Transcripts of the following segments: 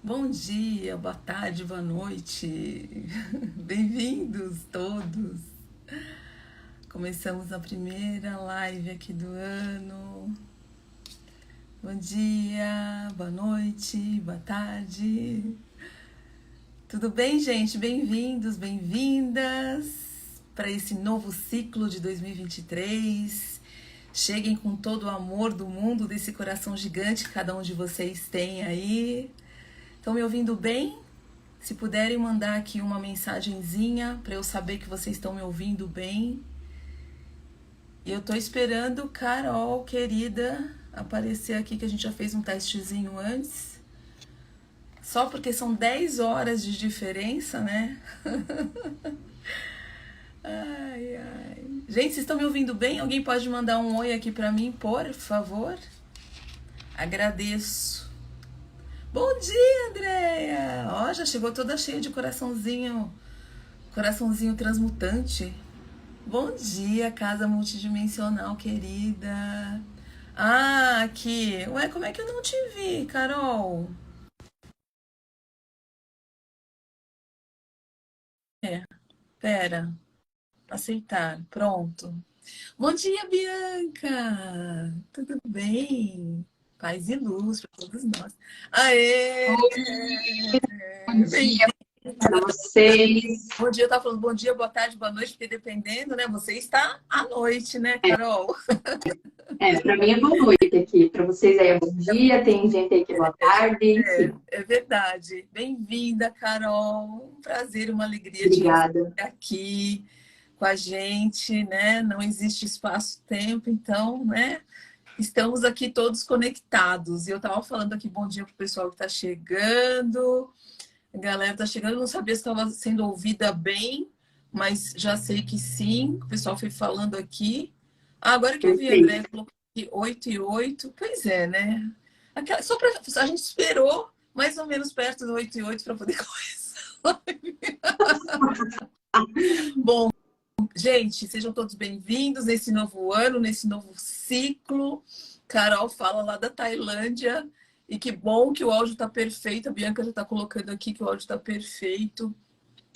Bom dia, boa tarde, boa noite. Bem-vindos todos. Começamos a primeira live aqui do ano. Bom dia, boa noite, boa tarde. Tudo bem, gente? Bem-vindos, bem-vindas para esse novo ciclo de 2023. Cheguem com todo o amor do mundo desse coração gigante que cada um de vocês tem aí. Estão me ouvindo bem? Se puderem mandar aqui uma mensagenzinha para eu saber que vocês estão me ouvindo bem. E eu tô esperando Carol, querida, aparecer aqui, que a gente já fez um testezinho antes. Só porque são 10 horas de diferença, né? Ai, ai. Gente, vocês estão me ouvindo bem? Alguém pode mandar um oi aqui para mim, por favor? Agradeço. Bom dia, Andréia! Ó, já chegou toda cheia de coraçãozinho, coraçãozinho transmutante. Bom dia, casa multidimensional querida. Ah, aqui. Ué, como é que eu não te vi, Carol? É, pera. Aceitar. Pronto. Bom dia, Bianca! Tudo bem? Paz e luz para todos nós. Aê! Bom dia para vocês. Bom dia, eu tava falando bom dia, boa tarde, boa noite, porque dependendo, né? Você está à noite, né, Carol? Para mim é boa noite aqui. Para vocês aí é bom dia. Tem gente aí que é boa tarde, enfim. É verdade. Bem-vinda, Carol. Um prazer, uma alegria de você Obrigada. aqui com a gente, né? Não existe espaço-tempo, então, né? Estamos aqui todos conectados. E eu estava falando aqui bom dia pro pessoal que está chegando. A galera está chegando, eu não sabia se estava sendo ouvida bem, mas já sei que sim. O pessoal foi falando aqui. Ah, agora que eu vi a André Perfeito. colocou aqui 8 e 8. Pois é, né? Só pra, a gente esperou mais ou menos perto do 8 e 8 para poder começar. Bom, gente, sejam todos bem-vindos nesse novo ano, nesse novo ciclo. Carol fala lá da Tailândia. E que bom que o áudio está perfeito. A Bianca já está colocando aqui que o áudio está perfeito.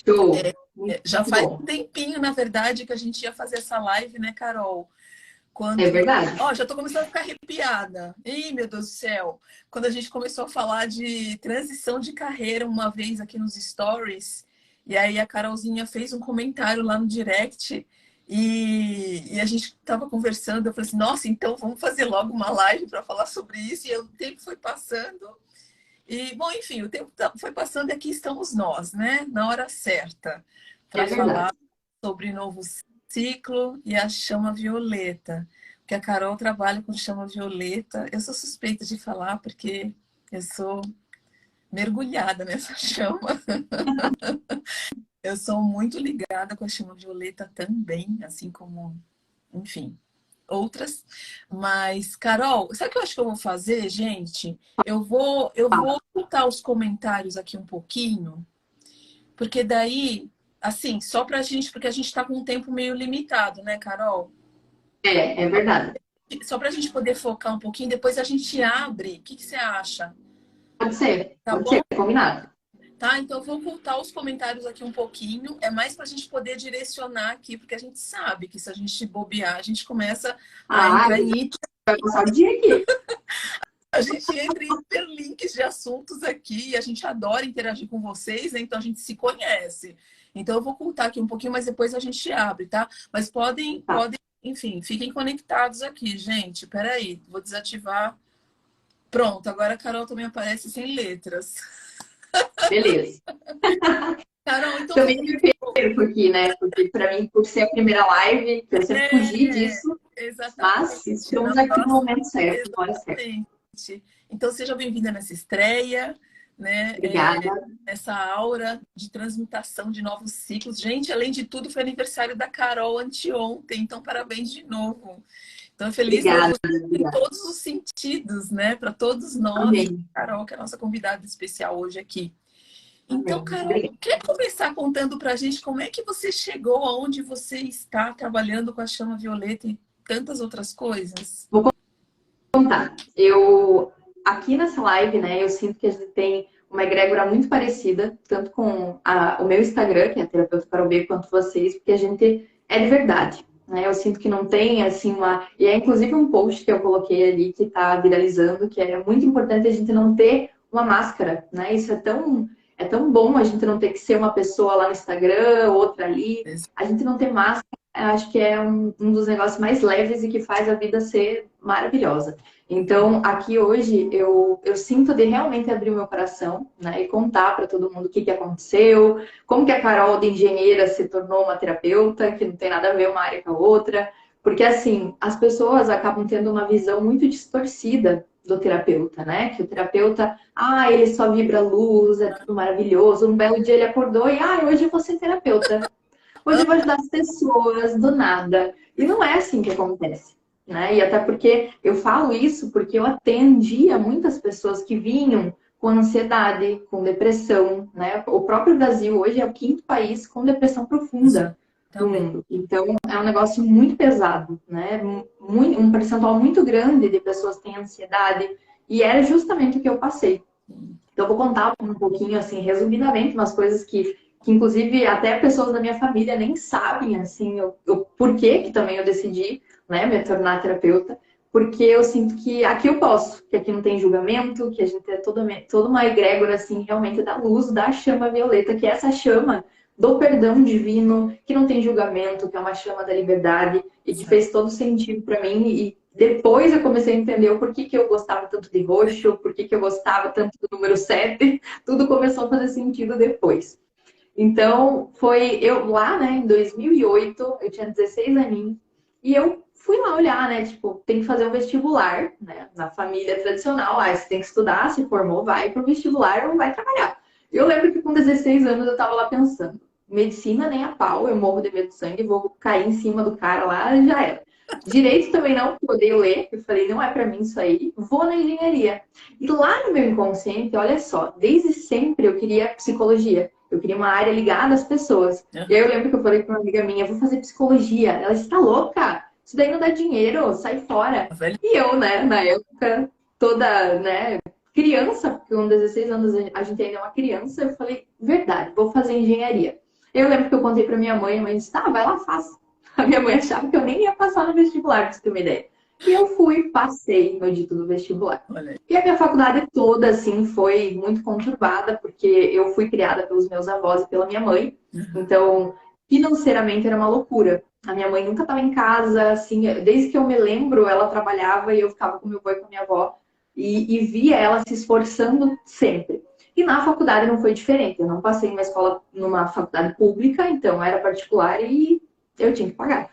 Show. Muito, Já muito faz bom. um tempinho, na verdade, que a gente ia fazer essa live, né, Carol? É Quando. verdade. Ó, já tô começando a ficar arrepiada. Ih, meu Deus do céu. Quando a gente começou a falar de transição de carreira uma vez aqui nos stories, e aí a Carolzinha fez um comentário lá no direct, e a gente tava conversando. Eu falei assim: nossa, então vamos fazer logo uma live para falar sobre isso. E o tempo foi passando. E, bom, enfim, o tempo foi passando e aqui estamos nós, né? Na hora certa, É para verdade. falar sobre novo ciclo e a chama violeta. Porque a Carol trabalha com chama violeta. Eu sou suspeita de falar porque eu sou mergulhada nessa chama. Eu sou muito ligada com a chama violeta também, assim como, enfim, outras. Mas, Carol, sabe o que eu acho que eu vou fazer, gente? Eu vou botar os comentários aqui um pouquinho, porque daí, assim, só pra gente, porque a gente tá com um tempo meio limitado, né, Carol? É verdade. Só pra gente poder focar um pouquinho, depois a gente abre. O que que você acha? Tá Pode bom? ser, combinado. Tá, então eu vou voltar os comentários aqui um pouquinho. É mais para a gente poder direcionar aqui, porque a gente sabe que se a gente bobear, a gente começa a Ah, entrar em vai passar o dia aqui. a gente entra em hiperlinks de assuntos aqui e a gente adora interagir com vocês, né? Então a gente se conhece. Então eu vou contar aqui um pouquinho, mas depois a gente abre, tá? Mas Tá, enfim, fiquem conectados aqui, gente. Peraí, vou desativar. Pronto, agora a Carol também aparece sem letras. beleza. Carol, então Também vamos. me perco aqui, né? Porque para mim, por ser a primeira live, que eu sempre fugi disso, mas Exatamente. estamos aqui no momento certo, na hora certa. Exatamente. Então, seja bem-vinda nessa estreia, né? Obrigada. Nessa aura de transmutação de novos ciclos. Gente, além de tudo, foi aniversário da Carol anteontem, então parabéns de novo. Então, feliz novo Obrigada, ciclo em obrigada. todos os sentidos, né? Para todos nós, e Amém, Carol, que é a nossa convidada especial hoje aqui. Então, amém. Carol, Obrigada. quer começar contando para a gente como é que você chegou aonde você está trabalhando com a chama violeta e tantas outras coisas? Vou contar. Eu, aqui nessa live, né, eu sinto que a gente tem uma egrégora muito parecida, tanto com o meu Instagram, que é Terapeuta Carol B, quanto vocês, porque a gente é de verdade. Né? Eu sinto que não tem, assim, uma... E é inclusive um post que eu coloquei ali, que está viralizando, que é muito importante a gente não ter uma máscara, né? Isso é tão bom a gente não ter que ser uma pessoa lá no Instagram, outra ali. A gente não ter máscara, eu acho que é um dos negócios mais leves e que faz a vida ser maravilhosa. Então, aqui hoje, eu sinto de realmente abrir o meu coração, né? E contar para todo mundo o que aconteceu, como que a Carol de engenheira se tornou uma terapeuta, que não tem nada a ver uma área com a outra. Porque, assim, as pessoas acabam tendo uma visão muito distorcida do terapeuta, né? Que o terapeuta, ele só vibra luz, é tudo maravilhoso. Um belo dia ele acordou e, hoje eu vou ser terapeuta. Hoje eu vou ajudar as pessoas do nada. E não é assim que acontece, né? E até porque eu falo isso porque eu atendia muitas pessoas que vinham com ansiedade, com depressão, né? O próprio Brasil hoje é o 5º país com depressão profunda do mundo. Então, é um negócio muito pesado, né? Um percentual muito grande de pessoas têm ansiedade e era justamente o que eu passei. Então, eu vou contar um pouquinho, assim, resumidamente, umas coisas que inclusive, até pessoas da minha família nem sabem, assim, o porquê que também eu decidi, né, me tornar terapeuta, porque eu sinto que aqui eu posso, que aqui não tem julgamento, que a gente é toda uma egrégora, assim, realmente da luz, da chama violeta, que é essa chama do perdão divino, que não tem julgamento, que é uma chama da liberdade, e que fez todo sentido para mim, e depois eu comecei a entender o porquê que eu gostava tanto de roxo, porquê que eu gostava tanto do número 7, tudo começou a fazer sentido depois. Então, foi eu lá, né, em 2008, eu tinha 16 aninhos, e eu fui lá olhar, né, tipo, tem que fazer um vestibular, né, na família tradicional, você tem que estudar, se formou, vai pro vestibular ou vai trabalhar. Eu lembro que com 16 anos eu tava lá pensando, medicina nem a pau, eu morro de medo de sangue, vou cair em cima do cara lá, já era. Direito também não, porque eu odeio ler, eu falei, não é pra mim isso aí, vou na engenharia. E lá no meu inconsciente, olha só, desde sempre eu queria psicologia. Eu queria uma área ligada às pessoas. E aí eu lembro que eu falei para uma amiga minha, vou fazer psicologia. Ela disse, tá louca? Isso daí não dá dinheiro, sai fora. E eu, né, na época, toda, né, criança, porque com 16 anos a gente ainda é uma criança, eu falei, verdade, vou fazer engenharia. Eu lembro que eu contei para minha mãe, a mãe disse, tá, vai lá, faça. A minha mãe achava que eu nem ia passar no vestibular, pra você ter uma ideia. E eu fui, passei no dito do vestibular. E a minha faculdade toda, assim, foi muito conturbada, porque eu fui criada pelos meus avós e pela minha mãe. Então, financeiramente era uma loucura. A minha mãe nunca estava em casa, assim, desde que eu me lembro, ela trabalhava e eu ficava com meu avô e com a minha avó. E via ela se esforçando sempre. E na faculdade não foi diferente. Eu não passei numa faculdade pública, então era particular e eu tinha que pagar.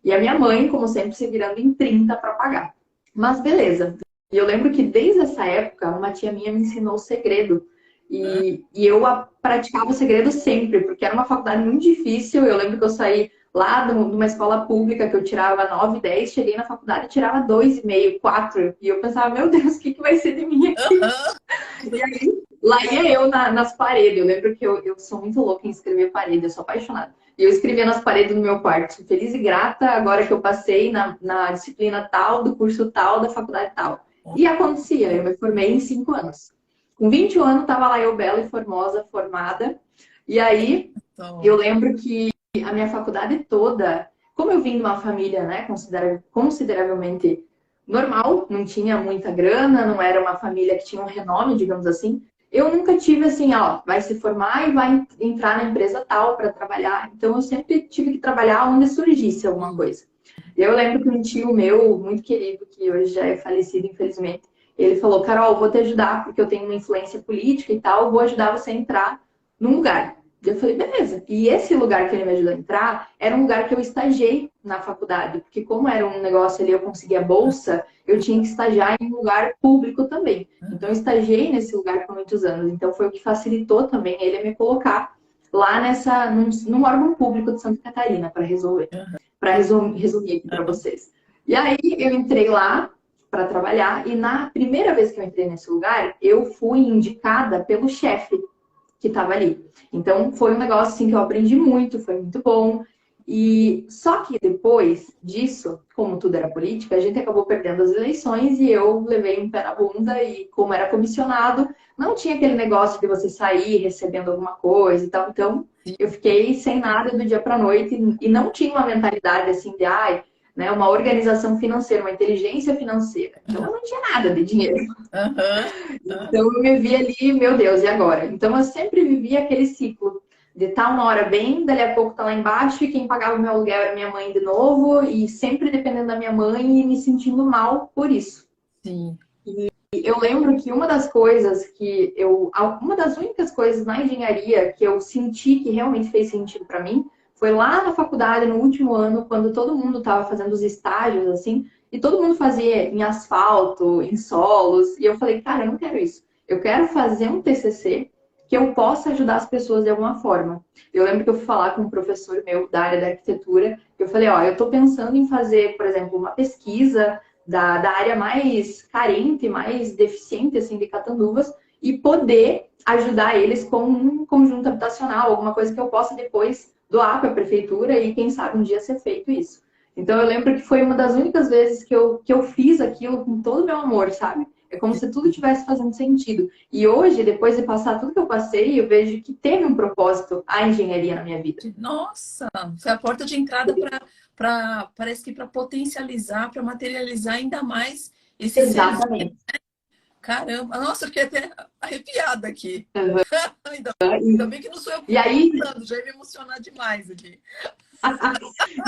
E a minha mãe, como sempre, se virando em 30 para pagar. Mas beleza. E eu lembro que desde essa época, uma tia minha me ensinou o segredo. E eu praticava o segredo sempre, porque era uma faculdade muito difícil. Eu lembro que eu saí lá de uma escola pública que eu tirava 9, 10, cheguei na faculdade e tirava 2,5, 4. E eu pensava, meu Deus, o que vai ser de mim aqui? E aí, lá ia eu nas paredes. Eu lembro que eu sou muito louca em escrever parede, eu sou apaixonada. E eu escrevia nas paredes do meu quarto, feliz e grata, agora que eu passei na disciplina tal, do curso tal, da faculdade tal. E acontecia, eu me formei em 5 anos. Com 21 anos, estava lá eu, bela e formosa, formada. E aí, eu lembro que a minha faculdade toda, como eu vim de uma família, né, consideravelmente normal, não tinha muita grana, não era uma família que tinha um renome, digamos assim, eu nunca tive assim, vai se formar e vai entrar na empresa tal para trabalhar. Então, eu sempre tive que trabalhar onde surgisse alguma coisa. Eu lembro que um tio meu, muito querido, que hoje já é falecido, infelizmente, ele falou, Carol, vou te ajudar, porque eu tenho uma influência política e tal, vou ajudar você a entrar num lugar. Eu falei, beleza. E esse lugar que ele me ajudou a entrar era um lugar que eu estagiei na faculdade, porque como era um negócio ali, eu conseguia bolsa, eu tinha que estagiar em um lugar público também. Então, eu estagiei nesse lugar por muitos anos. Então, foi o que facilitou também ele a me colocar lá num órgão público de Santa Catarina para resolver. Para resumir aqui para vocês. E aí, eu entrei lá para trabalhar e na primeira vez que eu entrei nesse lugar, eu fui indicada pelo chefe que estava ali. Então, foi um negócio assim que eu aprendi muito, foi muito bom. E só que depois disso, como tudo era política, a gente acabou perdendo as eleições e eu levei um pé na bunda e como era comissionado, não tinha aquele negócio de você sair recebendo alguma coisa e tal. Então, eu fiquei sem nada do dia para a noite e não tinha uma mentalidade assim de, ai, né, uma organização financeira, uma inteligência financeira. Então, eu não tinha nada de dinheiro. Aham. Então, eu me vi ali, meu Deus, e agora? Então, eu sempre vivi aquele ciclo de estar uma hora bem, dali a pouco tá lá embaixo, e quem pagava o meu aluguel era minha mãe de novo, e sempre dependendo da minha mãe e me sentindo mal por isso. Sim. E eu lembro que uma das únicas coisas na engenharia que eu senti que realmente fez sentido para mim, foi lá na faculdade, no último ano, quando todo mundo estava fazendo os estágios, assim, e todo mundo fazia em asfalto, em solos, e eu falei, cara, eu não quero isso. Eu quero fazer um TCC que eu possa ajudar as pessoas de alguma forma. Eu lembro que eu fui falar com um professor meu da área da arquitetura, eu falei, ó, eu estou pensando em fazer, por exemplo, uma pesquisa da área mais carente, mais deficiente, assim, de Catanduvas, e poder ajudar eles com um conjunto habitacional, alguma coisa que eu possa depois doar para a prefeitura e, quem sabe, um dia ser feito isso. Então, eu lembro que foi uma das únicas vezes que eu fiz aquilo com todo o meu amor, sabe? É como se tudo tivesse fazendo sentido. E hoje, depois de passar tudo que eu passei, eu vejo que teve um propósito a engenharia na minha vida. Nossa, foi a porta de entrada para parece que para potencializar, para materializar ainda mais esse ser. Exatamente. Caramba, nossa, eu fiquei até arrepiada aqui. Uhum. Ainda bem que não sou eu que E estou aí, contando, já ia me emocionar demais aqui.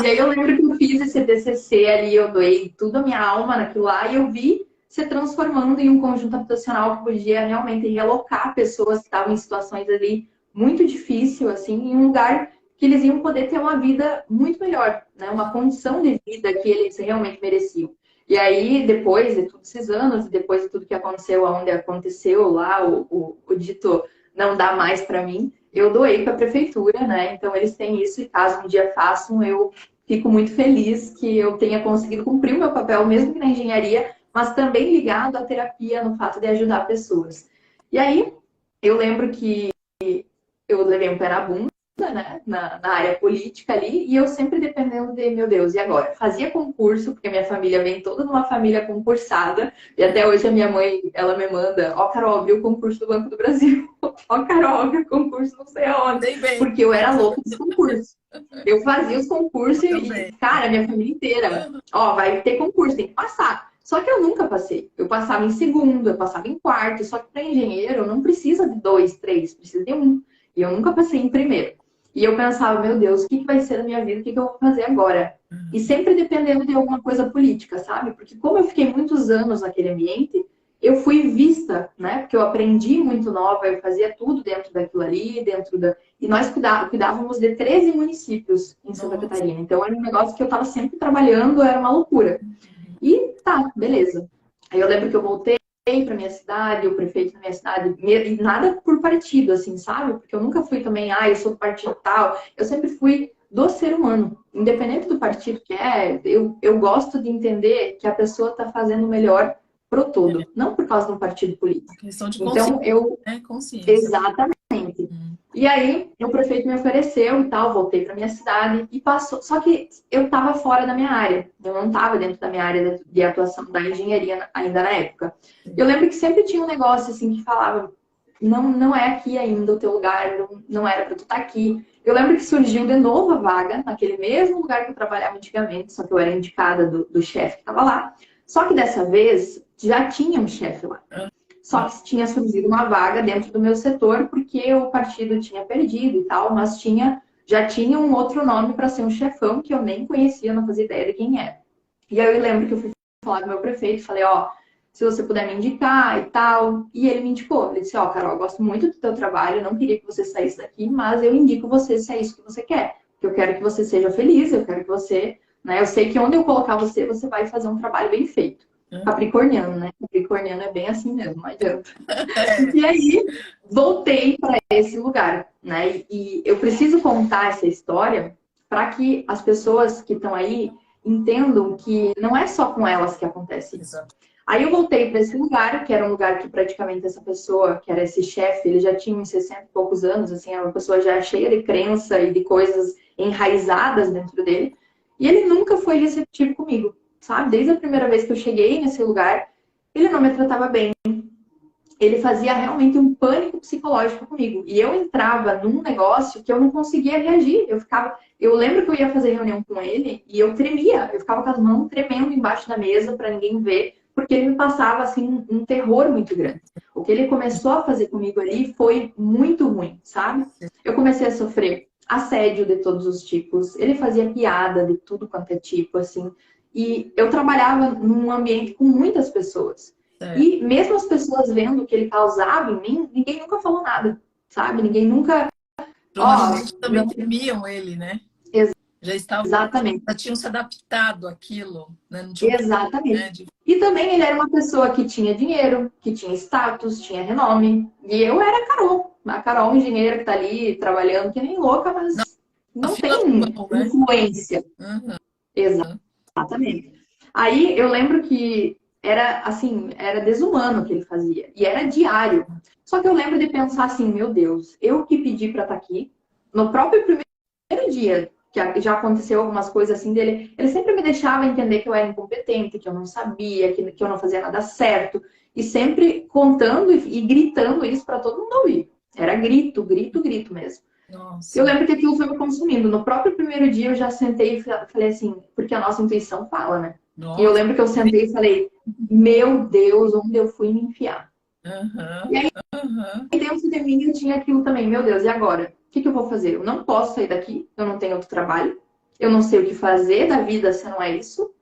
e aí eu lembro que eu fiz esse TCC ali, eu doei tudo a minha alma naquilo lá e eu vi se transformando em um conjunto habitacional que podia realmente realocar pessoas que estavam em situações ali muito difícil, assim, em um lugar que eles iam poder ter uma vida muito melhor, né? Uma condição de vida que eles realmente mereciam. E aí, depois de todos esses anos, depois de tudo que aconteceu, onde aconteceu lá, o dito não dá mais para mim, eu doei para a prefeitura, né? Então eles têm isso e caso um dia façam, eu fico muito feliz que eu tenha conseguido cumprir o meu papel, mesmo que na engenharia, mas também ligado à terapia no fato de ajudar pessoas. E aí eu lembro que eu levei um pé na bunda, né, na área política ali, e eu sempre dependendo de, meu Deus, e agora? Fazia concurso, porque minha família vem toda numa família concursada, e até hoje a minha mãe, ela me manda, ó, Carol, abriu o concurso do Banco do Brasil, ó, Carol, abriu o concurso não sei aonde, Bem, bem, porque eu era louca dos concursos. Eu fazia os concursos e, também. cara, minha família inteira, ó, vai ter concurso, tem que passar. Só que eu nunca passei. Eu passava em segundo, eu passava em quarto, só que para engenheiro não precisa de dois, três, precisa de um. E eu nunca passei em primeiro. E eu pensava, meu Deus, o que vai ser da minha vida? O que eu vou fazer agora? E sempre dependendo de alguma coisa política, sabe? Porque como eu fiquei muitos anos naquele ambiente, eu fui vista, né? Porque eu aprendi muito nova, eu fazia tudo dentro daquilo ali, E nós cuidávamos de 13 municípios em Santa Nossa. Catarina. Então era um negócio que eu estava sempre trabalhando, era uma loucura. E tá, beleza. Aí eu lembro que eu voltei para minha cidade, o prefeito da minha cidade, e nada por partido, assim, sabe? Porque eu nunca fui também, eu sou do partido tal. Eu sempre fui do ser humano, independente do partido que é. Eu gosto de entender que a pessoa está fazendo o melhor pro todo, não por causa de um partido A político. questão de consciência, Então, eu né? Consciência. exatamente. Hum. E aí, o prefeito me ofereceu e tal, voltei para minha cidade e passou. Só que eu estava fora da minha área, eu não estava dentro da minha área de atuação da engenharia ainda na época. Eu lembro que sempre tinha um negócio assim que falava: não é aqui ainda o teu lugar, não era para tu estar aqui. Eu lembro que surgiu de novo a vaga, naquele mesmo lugar que eu trabalhava antigamente, só que eu era indicada do chefe que estava lá. Só que dessa vez já tinha um chefe lá. Só que tinha surgido uma vaga dentro do meu setor, porque o partido tinha perdido e tal, mas já tinha um outro nome para ser um chefão que eu nem conhecia, não fazia ideia de quem era. E aí eu lembro que eu fui falar com o meu prefeito, falei, ó, se você puder me indicar e tal. E ele me indicou. Ele disse, ó, Carol, eu gosto muito do teu trabalho, não queria que você saísse daqui, mas eu indico você se é isso que você quer. Porque eu quero que você seja feliz, eu quero que você, né, eu sei que onde eu colocar você, você vai fazer um trabalho bem feito. Capricorniano, né? Capricorniano é bem assim mesmo, não adianta. É. E aí, voltei para esse lugar, né? E eu preciso contar essa história para que as pessoas que estão aí entendam que não é só com elas que acontece isso. Exato. Aí eu voltei para esse lugar, que era um lugar que praticamente essa pessoa, que era esse chefe, ele já tinha uns 60 e poucos anos, assim, era uma pessoa já cheia de crença e de coisas enraizadas dentro dele. E ele nunca foi receptivo comigo, sabe? Desde a primeira vez que eu cheguei nesse lugar, ele não me tratava bem. Ele fazia realmente um pânico psicológico comigo. E eu entrava num negócio que eu não conseguia reagir. Eu lembro que eu ia fazer reunião com ele e eu tremia. Eu ficava com as mãos tremendo embaixo da mesa para ninguém ver, porque ele me passava assim um terror muito grande. O que ele começou a fazer comigo ali foi muito ruim, sabe? Eu comecei a sofrer assédio de todos os tipos. Ele fazia piada de tudo quanto é tipo, assim. E eu trabalhava num ambiente com muitas pessoas. E mesmo as pessoas vendo o que ele causava em mim, ninguém nunca falou nada, sabe? Ninguém nunca. Provavelmente também temiam ele, né? Já estavam, Exatamente. já tinham se adaptado àquilo, né? Não tinham, Exatamente. né? E também ele era uma pessoa que tinha dinheiro, que tinha status, tinha renome. E eu era a Carol, engenheira que tá ali trabalhando que nem louca, mas Na não fila tem do pão, né? influência. Uhum. Exatamente. Aí eu lembro que era assim, era desumano o que ele fazia. E era diário. Só que eu lembro de pensar assim, meu Deus, eu que pedi para estar aqui, no próprio primeiro dia, que já aconteceu algumas coisas assim dele, ele sempre me deixava entender que eu era incompetente, que eu não sabia, que eu não fazia nada certo. E sempre contando e gritando isso para todo mundo ouvir. Era grito, grito, grito mesmo. Eu Nossa. lembro que aquilo foi me consumindo. No próprio primeiro dia eu já sentei e falei assim, porque a nossa intuição fala, né? E eu Nossa. lembro que eu sentei e falei, meu Deus, onde eu fui me enfiar? Uhum. E aí Uhum. dentro de mim eu tinha aquilo também, meu Deus, e agora? O que eu vou fazer? Eu não posso sair daqui, eu não tenho outro trabalho, eu não sei o que fazer da vida se não é isso,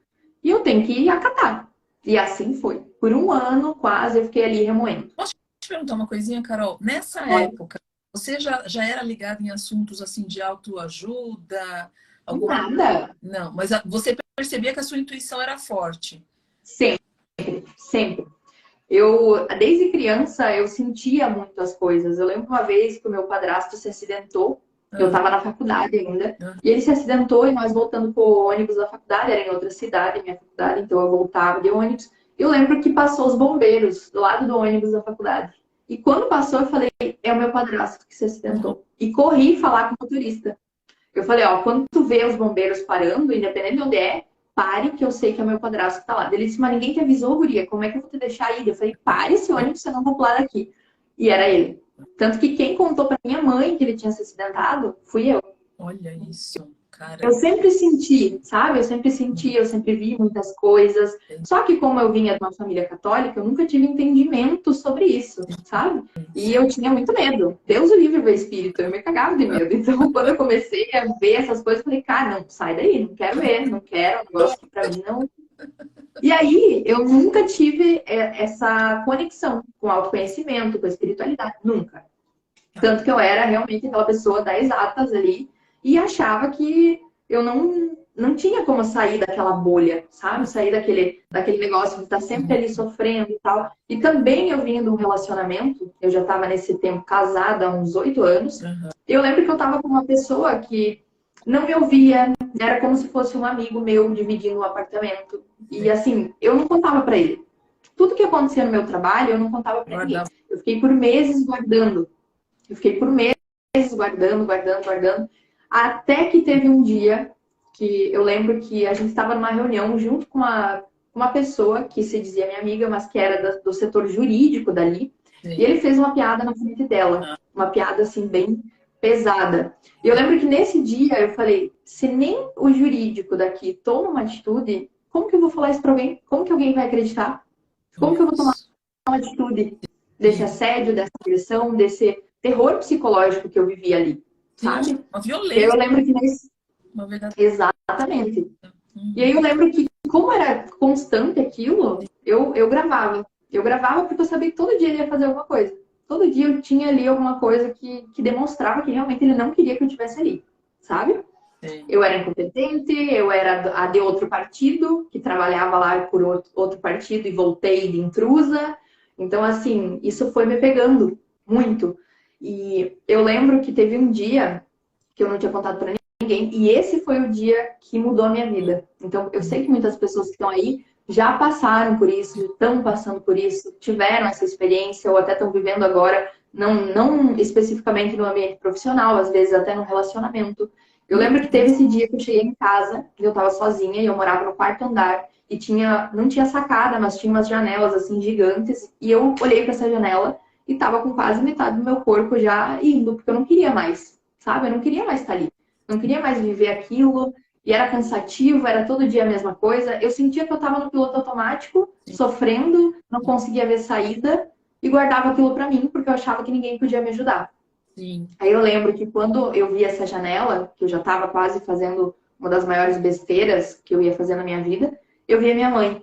e eu tenho que acatar. E assim foi. Por um ano quase eu fiquei ali remoendo. Posso te perguntar uma coisinha, Carol? Nessa época, você já era ligada em assuntos assim de autoajuda? Alguma... Nada. Não, mas você percebia que a sua intuição era forte. Sempre, sempre. Desde criança, eu sentia muito as coisas. Eu lembro uma vez que o meu padrasto se acidentou. Eu Ah, estava na faculdade ainda. ah, E ele se acidentou e nós voltando pro ônibus da faculdade, era em outra cidade, minha faculdade, então eu voltava de ônibus. Eu lembro que passou os bombeiros do lado do ônibus da faculdade. E quando passou, eu falei, é o meu padrasto que se não. acidentou. E corri falar com o motorista. Eu falei, ó, quando tu vê os bombeiros parando, independente de onde é, pare, que eu sei que é o meu padrasto que tá lá. Ele disse, mas ninguém te avisou, guria, como é que eu vou te deixar ir? Eu falei, pare esse ônibus, senão eu vou pular daqui. E era ele. Tanto que quem contou pra minha mãe que ele tinha se acidentado, fui eu. Olha isso, Eu cara. sempre senti, sabe? Eu sempre senti, eu sempre vi muitas coisas. Só que como eu vinha de uma família católica, eu nunca tive entendimento sobre isso, sabe? E eu tinha muito medo. Deus o livre ver espírito, eu me cagava de medo. Então, quando eu comecei a ver essas coisas, eu falei, cara, não, sai daí, não quero ver, não quero, é um negócio que pra mim não. E aí, eu nunca tive essa conexão com o autoconhecimento, com a espiritualidade, nunca. Tanto que eu era realmente aquela pessoa das exatas ali e achava que eu não tinha como sair daquela bolha, sabe? Sair daquele negócio de estar sempre ali sofrendo e tal. E também eu vinha de um relacionamento, eu já estava nesse tempo casada há uns 8 anos. Uhum. Eu lembro que eu estava com uma pessoa que não me ouvia, era como se fosse um amigo meu dividindo um apartamento. E assim, eu não contava para ele. Tudo que acontecia no meu trabalho, eu não contava para ninguém. Guardava. Eu fiquei por meses guardando. Eu fiquei por meses guardando, guardando, guardando. Até que teve um dia que eu lembro que a gente estava numa reunião junto com uma pessoa que se dizia minha amiga, mas que era do setor jurídico dali. E Sim. ele fez uma piada na frente dela. Uma piada assim, bem pesada. E eu lembro que nesse dia eu falei: se nem o jurídico daqui toma uma atitude, como que eu vou falar isso para alguém? Como que alguém vai acreditar? Como que eu vou tomar Isso. uma atitude desse assédio, dessa agressão, desse terror psicológico que eu vivi ali, Sim, sabe? uma E aí eu violência, lembro que nesse. uma verdadeira. Exatamente. E aí Uhum. eu lembro que, como era constante aquilo, eu gravava. Eu gravava porque eu sabia que todo dia ele ia fazer alguma coisa. Todo dia eu tinha ali alguma coisa que demonstrava que realmente ele não queria que eu estivesse ali, sabe? Sim. Eu era incompetente, eu era a de outro partido, que trabalhava lá por outro partido e voltei de intrusa. Então, assim, isso foi me pegando muito. E eu lembro que teve um dia que eu não tinha contado para ninguém, e esse foi o dia que mudou a minha vida. Então, eu sei que muitas pessoas que estão aí já passaram por isso, estão passando por isso, tiveram essa experiência ou até estão vivendo agora, não especificamente no ambiente profissional, às vezes até no relacionamento. Eu lembro que teve esse dia que eu cheguei em casa, que eu estava sozinha e eu morava no quarto andar e não tinha sacada, mas tinha umas janelas assim gigantes e eu olhei para essa janela e estava com quase metade do meu corpo já indo, porque eu não queria mais, sabe? Eu não queria mais estar ali. Não queria mais viver aquilo, e era cansativo, era todo dia a mesma coisa. Eu sentia que eu estava no piloto automático, sim, sofrendo, não conseguia ver saída e guardava aquilo para mim porque eu achava que ninguém podia me ajudar. sim. Aí eu lembro que quando eu vi essa janela, que eu já estava quase fazendo uma das maiores besteiras que eu ia fazer na minha vida, eu vi a minha mãe.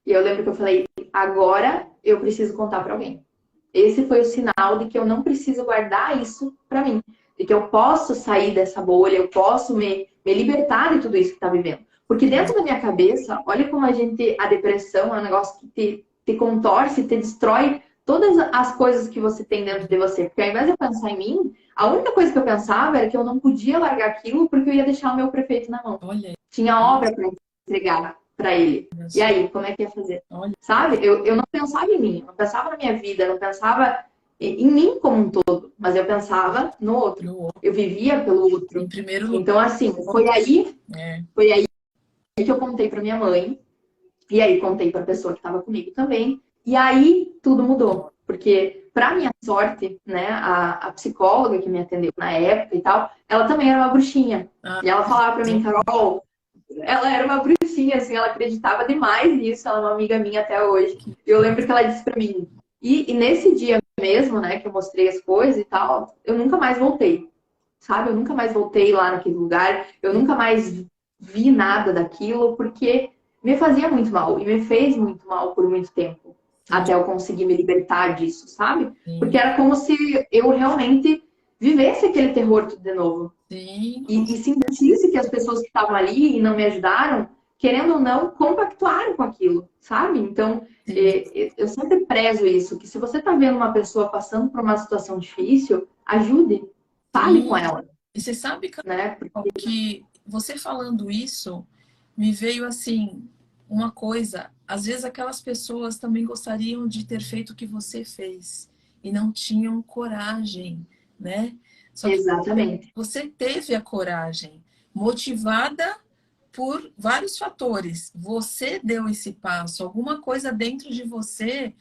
E eu lembro que eu falei: agora eu preciso contar para alguém. Esse foi o sinal de que eu não preciso guardar isso para mim, de que eu posso sair dessa bolha, eu posso me libertar de tudo isso que está vivendo. Porque dentro da minha cabeça, olha como a depressão é um negócio que te contorce, te destrói todas as coisas que você tem dentro de você. Porque ao invés de eu pensar em mim, a única coisa que eu pensava era que eu não podia largar aquilo porque eu ia deixar o meu prefeito na mão. Olha Tinha isso, obra para entregar para ele. olha E só. aí, como é que ia fazer? Olha, Sabe? Eu não pensava em mim, eu não pensava na minha vida, eu não pensava em mim como um todo, mas eu pensava no outro. no, Eu vivia pelo em outro. primeiro lugar, Então, assim, é, foi aí que eu contei para minha mãe, e aí contei para a pessoa que estava comigo também, e aí tudo mudou. Porque, para minha sorte, né, a psicóloga que me atendeu na época e tal, ela também era uma bruxinha. ah, E ela falava para mim: Carol, ela era uma bruxinha, assim, ela acreditava demais nisso, ela é uma amiga minha até hoje. que, E eu lembro que ela disse para mim, e nesse dia mesmo, né, que eu mostrei as coisas e tal, eu nunca mais voltei, sabe? Eu nunca mais voltei lá naquele lugar, eu nunca mais vi nada daquilo, porque me fazia muito mal e me fez muito mal por muito tempo, entendi, até eu conseguir me libertar disso, sabe? Porque sim, era como se eu realmente vivesse aquele terror tudo de novo. sim, com E sentisse que as pessoas que estavam ali e não me ajudaram, querendo ou não, compactuaram com aquilo, sabe? Então, certeza. eu sempre prezo isso, que se você está vendo uma pessoa passando por uma situação difícil, ajude, fale com Sim. ela, E você sabe, né? Carol, que você falando isso me veio assim uma coisa. Às vezes aquelas pessoas também gostariam de ter feito o que você fez e não tinham coragem, né? Só que Exatamente. você teve a coragem, motivada por vários fatores. Você deu esse passo, alguma coisa dentro de você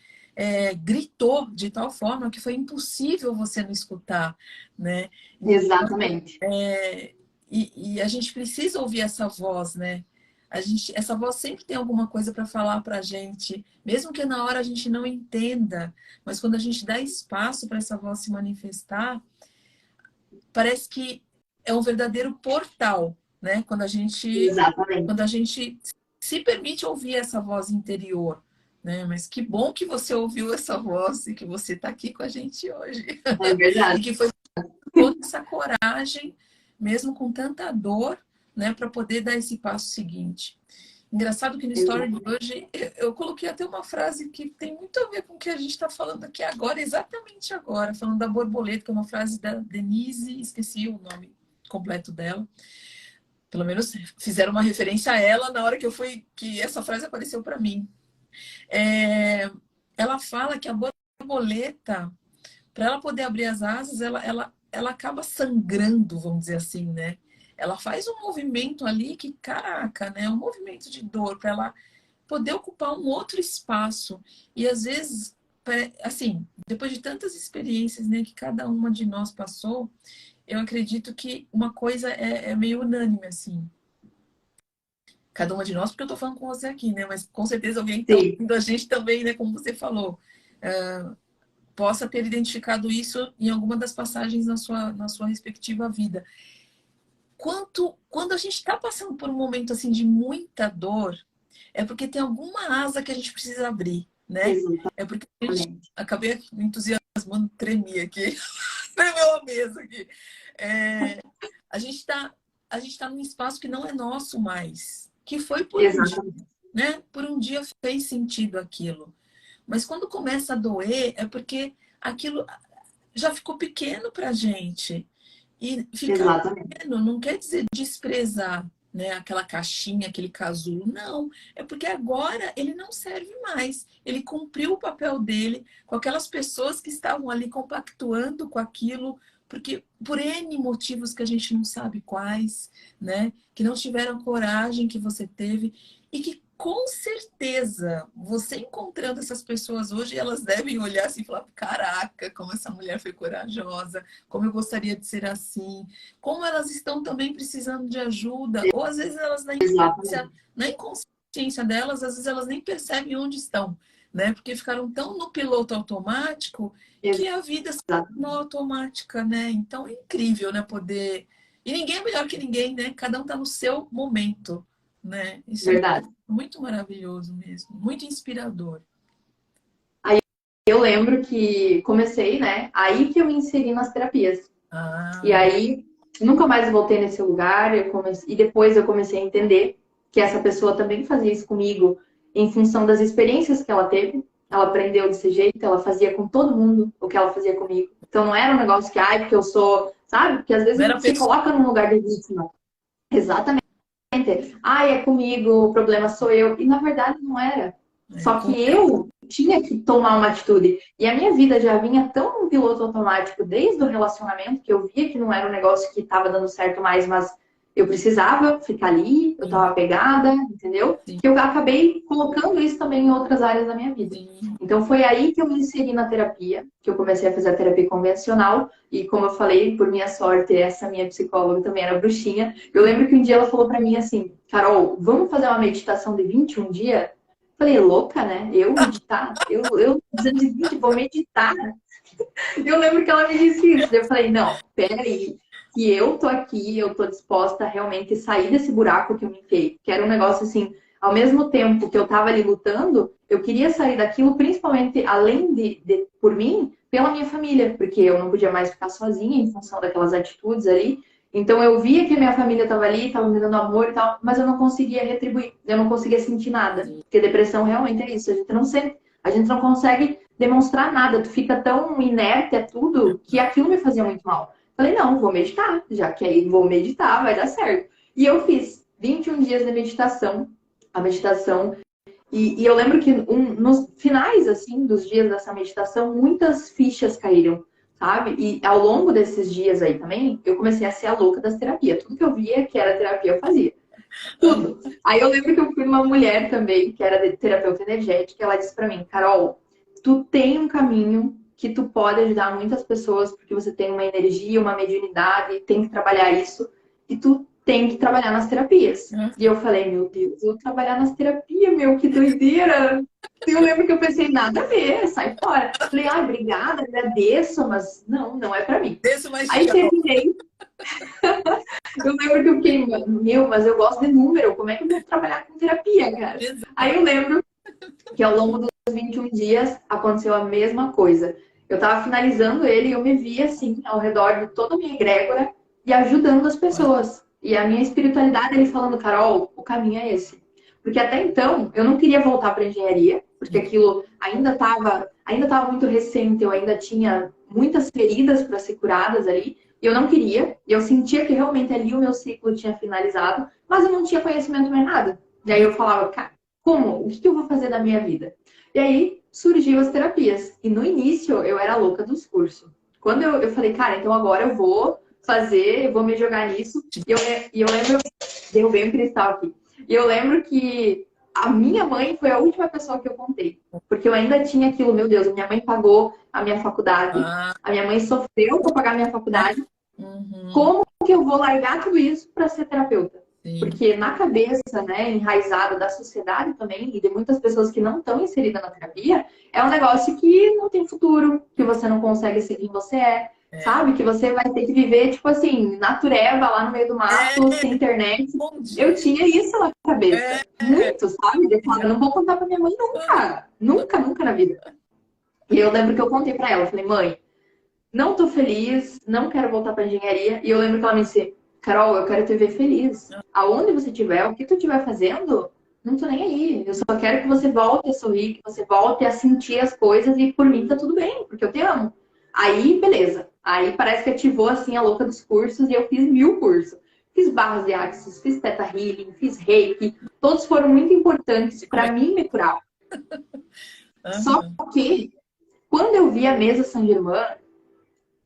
gritou de tal forma que foi impossível você não escutar, né? Exatamente. E a gente precisa ouvir essa voz, né? Essa voz sempre tem alguma coisa para falar para a gente, mesmo que na hora a gente não entenda, mas quando a gente dá espaço para essa voz se manifestar, parece que é um verdadeiro portal, né? Exatamente. Quando a gente se permite ouvir essa voz interior, né? Mas que bom que você ouviu essa voz e que você está aqui com a gente hoje. É E verdade. que foi toda essa coragem, mesmo com tanta dor, né, para poder dar esse passo seguinte. Engraçado que no story de Exatamente. hoje eu coloquei até uma frase que tem muito a ver com o que a gente está falando aqui agora, exatamente agora, falando da borboleta, que é uma frase da Denise, esqueci o nome completo dela. Pelo menos fizeram uma referência a ela na hora que essa frase apareceu para mim. É, ela fala que a borboleta, para ela poder abrir as asas, ela acaba sangrando, vamos dizer assim, né? Ela faz um movimento ali que, caraca, né? Um movimento de dor para ela poder ocupar um outro espaço. E às vezes, assim, depois de tantas experiências, né, que cada uma de nós passou, eu acredito que uma coisa é meio unânime, assim. Cada uma de nós, porque eu tô falando com você aqui, né? Mas com certeza alguém que tá Sim, ouvindo a gente também, né? Como você falou. Possa ter identificado isso em alguma das passagens na sua respectiva vida. Quando a gente está passando por um momento assim de muita dor, é porque tem alguma asa que a gente precisa abrir, né? É porque a gente exatamente. acabei me entusiasmando, tremi aqui, tremeu a mesa aqui. É, a gente está a gente tá num espaço que não é nosso mais, que foi por um dia, Exatamente. né? Por um dia fez sentido aquilo. Mas quando começa a doer, é porque aquilo já ficou pequeno para a gente. E ficar Exatamente. pequeno não quer dizer desprezar, né, aquela caixinha, aquele casulo. Não, é porque agora ele não serve mais. Ele cumpriu o papel dele com aquelas pessoas que estavam ali compactuando com aquilo, porque por N motivos que a gente não sabe quais, né, que não tiveram a coragem que você teve e que com certeza você encontrando essas pessoas hoje, elas devem olhar assim e falar: caraca, como essa mulher foi corajosa, como eu gostaria de ser assim, como elas estão também precisando de ajuda, ou às vezes elas Exatamente. na inconsciência delas, às vezes elas nem percebem onde estão, né? Porque ficaram tão no piloto automático que a vida se Exatamente. tornou automática, né? Então é incrível, né? Poder. E ninguém é melhor que ninguém, né? Cada um está no seu momento, né? Isso é Verdade. muito maravilhoso mesmo, muito inspirador. Eu lembro que comecei, né? Aí que eu me inseri nas terapias. E Ah, aí, nunca mais voltei nesse lugar. E depois eu comecei a entender que essa pessoa também fazia isso comigo em função das experiências que ela teve. Ela aprendeu desse jeito, ela fazia com todo mundo o que ela fazia comigo. Então não era um negócio que, ai, porque eu sou, sabe? Porque às vezes a era gente se pessoa. coloca num lugar de vítima. Exatamente. Ai, é comigo, o problema sou eu. E na verdade não era. É, Só que eu tinha que tomar uma atitude. E a minha vida já vinha tão no piloto automático desde o relacionamento, que eu via que não era um negócio que estava dando certo mais, mas eu precisava ficar ali, eu sim, estava pegada, entendeu? sim, Que eu acabei colocando isso também em outras áreas da minha vida. sim. Então foi aí que eu me inseri na terapia, que eu comecei a fazer a terapia convencional. E como eu falei, por minha sorte, essa minha psicóloga também era bruxinha. Eu lembro que um dia ela falou para mim assim: Carol, vamos fazer uma meditação de 21 dias? Falei, louca, né? Eu meditar? Eu 220, vou meditar. Eu lembro que ela me disse isso. Eu falei, não, peraí, que eu tô aqui, eu tô disposta a realmente sair desse buraco que eu me enfiei. Que era um negócio assim, ao mesmo tempo que eu tava ali lutando, eu queria sair daquilo, principalmente, além de por mim, pela minha família, porque eu não podia mais ficar sozinha em função daquelas atitudes ali. Então eu via que a minha família estava ali, estava me dando amor e tal, mas eu não conseguia retribuir, eu não conseguia sentir nada. Porque depressão realmente é isso, a gente não sente, a gente não consegue demonstrar nada, tu fica tão inerte a tudo que aquilo me fazia muito mal. Falei, não, vou meditar, já que aí vou meditar, vai dar certo. E eu fiz 21 dias de meditação, a meditação, e eu lembro que nos finais, assim, dos dias dessa meditação, muitas fichas caíram, sabe? E ao longo desses dias aí também, eu comecei a ser a louca das terapias. Tudo que eu via que era terapia, eu fazia. Tudo. Aí eu lembro que eu fui uma mulher também, que era terapeuta energética, ela disse pra mim, Carol, tu tem um caminho que tu pode ajudar muitas pessoas, porque você tem uma energia, uma mediunidade, tem que trabalhar isso, e tu tem que trabalhar nas terapias. E eu falei, meu Deus, eu vou trabalhar nas terapias, meu, que doideira! E eu lembro que eu pensei, nada a ver, sai fora. Falei, ah, obrigada, agradeço, mas não, não é pra mim. Desço mais Aí tchau. terminei, eu lembro que eu fiquei, meu, mas eu gosto de número, como é que eu vou trabalhar com terapia, cara? Aí eu lembro que ao longo dos 21 dias aconteceu a mesma coisa. Eu estava finalizando ele e eu me via assim, ao redor de toda a minha egrégora e ajudando as pessoas. E a minha espiritualidade, ele falando, Carol, o caminho é esse. Porque até então eu não queria voltar para engenharia, porque aquilo ainda tava muito recente, eu ainda tinha muitas feridas para ser curadas ali. E eu não queria, e eu sentia que realmente ali o meu ciclo tinha finalizado, mas eu não tinha conhecimento mais nada. E aí eu falava, cara, como? O que eu vou fazer da minha vida? E aí surgiu as terapias. E no início eu era louca dos cursos. Quando eu falei, cara, então agora eu vou fazer, eu vou me jogar nisso. E eu lembro, derrubei um cristal aqui. E eu lembro que a minha mãe foi a última pessoa que eu contei. Porque eu ainda tinha aquilo, meu Deus, minha mãe pagou a minha faculdade, Ah, a minha mãe sofreu para pagar a minha faculdade. uhum, Como que eu vou largar tudo isso para ser terapeuta? sim. Porque na cabeça, né, enraizada da sociedade também, e de muitas pessoas que não estão inseridas na terapia, é um negócio que não tem futuro, que você não consegue ser quem você é, É. sabe? Que você vai ter que viver, tipo assim, natureba, lá no meio do mato, É, sem internet. bom Eu dia. tinha isso na É, cabeça. Muito, sabe? Eu falava, não vou contar pra minha mãe nunca. Nunca, nunca na vida. E eu lembro que eu contei pra ela, falei, mãe, não tô feliz, não quero voltar pra engenharia. E eu lembro que ela me disse, Carol, eu quero te ver feliz. Aonde você estiver, o que tu estiver fazendo, não tô nem aí. Eu só quero que você volte a sorrir, que você volte a sentir as coisas e por mim tá tudo bem, porque eu te amo. Aí, beleza. Aí parece que ativou assim a louca dos cursos e eu fiz 1000 cursos. fiz barras de axis, fiz Theta Healing, fiz Reiki. Todos foram muito importantes para mim me curar. Só Aham. que, quando eu vi a mesa Saint Germain,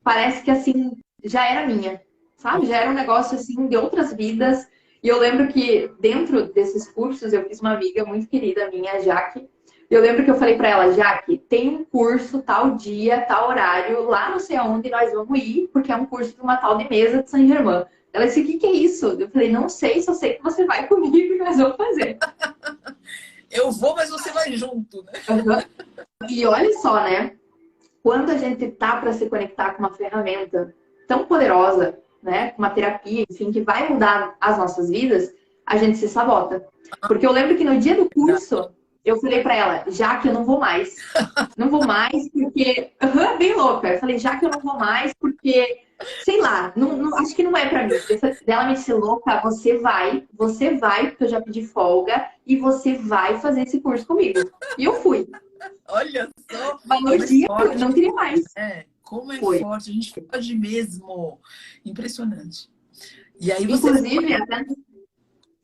parece que assim, já era minha, sabe? Já era um negócio assim de outras vidas. E eu lembro que dentro desses cursos eu fiz uma amiga muito querida minha, a Jaque. Eu lembro que eu falei para ela, Jaque, tem um curso tal dia, tal horário, lá não sei aonde nós vamos ir, porque é um curso de uma tal de mesa de Saint Germain. Ela disse, o que que é isso? Eu falei, não sei, só sei que você vai comigo e nós vamos fazer. Eu vou, mas você vai junto, né? Uhum. E olha só, né? Quando a gente tá para se conectar com uma ferramenta tão poderosa, né, com uma terapia, enfim, que vai mudar as nossas vidas, a gente se sabota. Porque eu lembro que no dia do curso, eu falei para ela, já que eu não vou mais. Não vou mais porque... Uhum, bem louca. Eu falei, já que eu não vou mais porque, sei lá, acho que não é para mim. Ela me disse, louca, você vai, porque eu já pedi folga, e você vai fazer esse curso comigo. E eu fui. Olha só Mas no como é dia, eu forte, não queria mais. como é Foi. forte, a gente pode mesmo. Impressionante. E aí você Inclusive,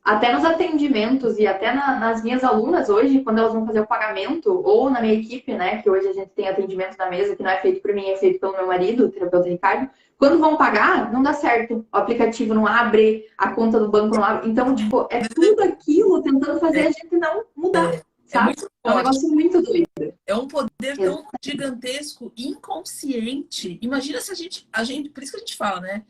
até nos atendimentos e até nas minhas alunas hoje, quando elas vão fazer o pagamento, ou na minha equipe, né, que hoje a gente tem atendimento na mesa, que não é feito por mim, é feito pelo meu marido, o terapeuta Ricardo, quando vão pagar, não dá certo. O aplicativo não abre, a conta do banco não abre. Então, tipo, é tudo aquilo tentando fazer a gente não mudar, é sabe? muito É um forte. negócio muito doido. É um poder tão gigantesco, inconsciente. Imagina se a gente, por isso que a gente fala, né?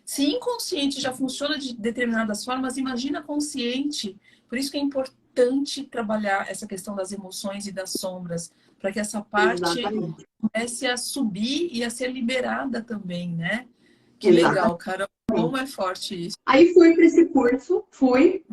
Se inconsciente já funciona de determinadas formas, imagina consciente. Por isso que é importante trabalhar essa questão das emoções e das sombras, para que essa parte Exatamente. comece a subir e a ser liberada também, né? Que Exatamente. legal, cara. Como é forte isso. Aí fui para esse curso,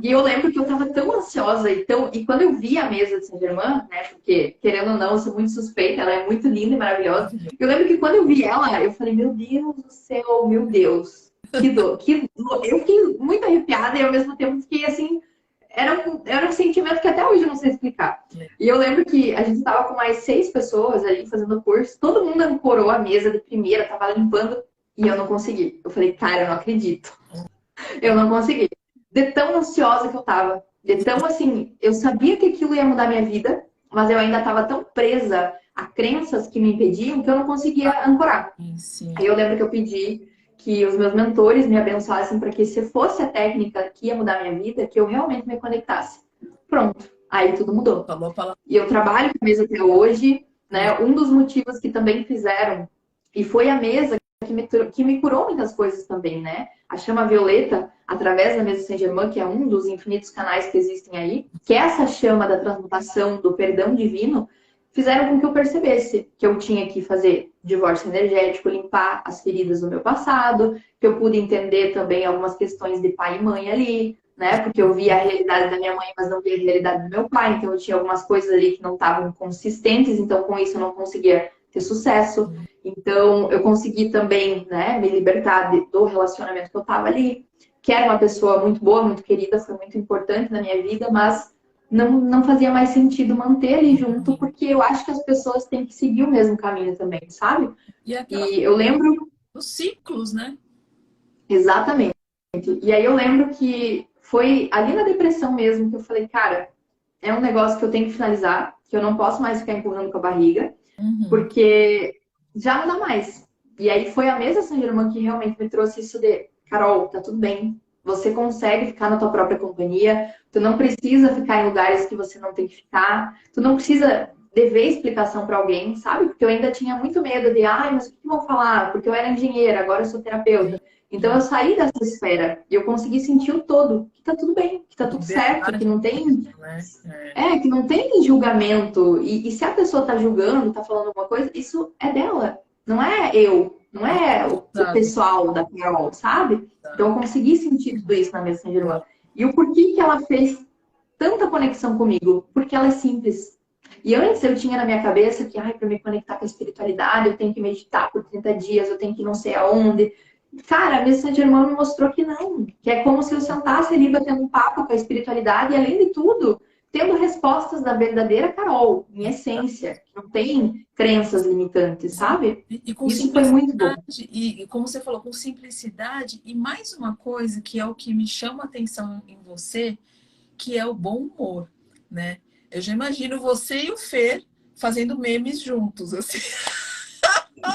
e eu lembro que eu estava tão ansiosa e quando eu vi a mesa de Saint Germain, né, porque querendo ou não, eu sou muito suspeita, ela é muito linda e maravilhosa. Eu lembro que quando eu vi ela, eu falei, meu Deus do céu, meu Deus, eu fiquei muito arrepiada e ao mesmo tempo fiquei assim, era um sentimento que até hoje eu não sei explicar. E eu lembro que a gente estava com mais 6 pessoas ali fazendo o curso, todo mundo ancorou a mesa de primeira, tava limpando e eu não consegui. Eu falei, cara, eu não acredito. Eu não consegui. De tão ansiosa que eu tava. De tão assim, eu sabia que aquilo ia mudar minha vida, mas eu ainda tava tão presa a crenças que me impediam que eu não conseguia ancorar. Sim. Aí eu lembro que eu pedi que os meus mentores me abençoassem para que se fosse a técnica que ia mudar minha vida, que eu realmente me conectasse. Pronto. Aí tudo mudou. Falou a palavra. E eu trabalho com a mesa até hoje, né? Um dos motivos que também fizeram, e foi a mesa que me curou muitas coisas também, né? A chama violeta, através da mesa Saint-Germain, que é um dos infinitos canais que existem aí, que é essa chama da transmutação, do perdão divino, fizeram com que eu percebesse que eu tinha que fazer divórcio energético, limpar as feridas do meu passado, que eu pude entender também algumas questões de pai e mãe ali, né? Porque eu via a realidade da minha mãe, mas não via a realidade do meu pai, então eu tinha algumas coisas ali que não estavam consistentes, então com isso eu não conseguia ter sucesso. Então eu consegui também, né, me libertar do relacionamento que eu estava ali, que era uma pessoa muito boa, muito querida, foi muito importante na minha vida, mas não fazia mais sentido manter ali junto, porque eu acho que as pessoas têm que seguir o mesmo caminho também, sabe? E aquela E eu lembro os ciclos, né? exatamente. E aí eu lembro que foi ali na depressão mesmo que eu falei, cara, é um negócio que eu tenho que finalizar, que eu não posso mais ficar empurrando com a barriga, porque já não dá mais. E aí foi a mesa Saint Germain que realmente me trouxe isso de, Carol, tá tudo bem. Você consegue ficar na tua própria companhia, tu não precisa ficar em lugares que você não tem que ficar, tu não precisa dever explicação para alguém, sabe? Porque eu ainda tinha muito medo de, ai, mas o que vão falar? Porque eu era engenheira, agora eu sou terapeuta. Então eu saí dessa esfera e eu consegui sentir o todo, que tá tudo bem, que tá tudo certo, que não tem que não tem julgamento. E se a pessoa tá julgando, tá falando alguma coisa, isso é dela. Não é eu. Não é o pessoal da Carol, sabe? Então eu consegui sentir tudo isso na mesa Saint Germain. E o porquê que ela fez tanta conexão comigo? Porque ela é simples. E antes eu tinha na minha cabeça que, ai, para me conectar com a espiritualidade, eu tenho que meditar por 30 dias, eu tenho que ir não sei aonde. Cara, a mesa Saint Germain me mostrou que não. Que é como se eu sentasse ali batendo um papo com a espiritualidade e, além de tudo, tendo respostas da verdadeira Carol, em essência, que não tem crenças limitantes, sabe? E com Isso foi muito bom. simplicidade, e como você falou, com simplicidade, e mais uma coisa que é o que me chama a atenção em você, que é o bom humor, né? Eu já imagino você e o Fer fazendo memes juntos, assim.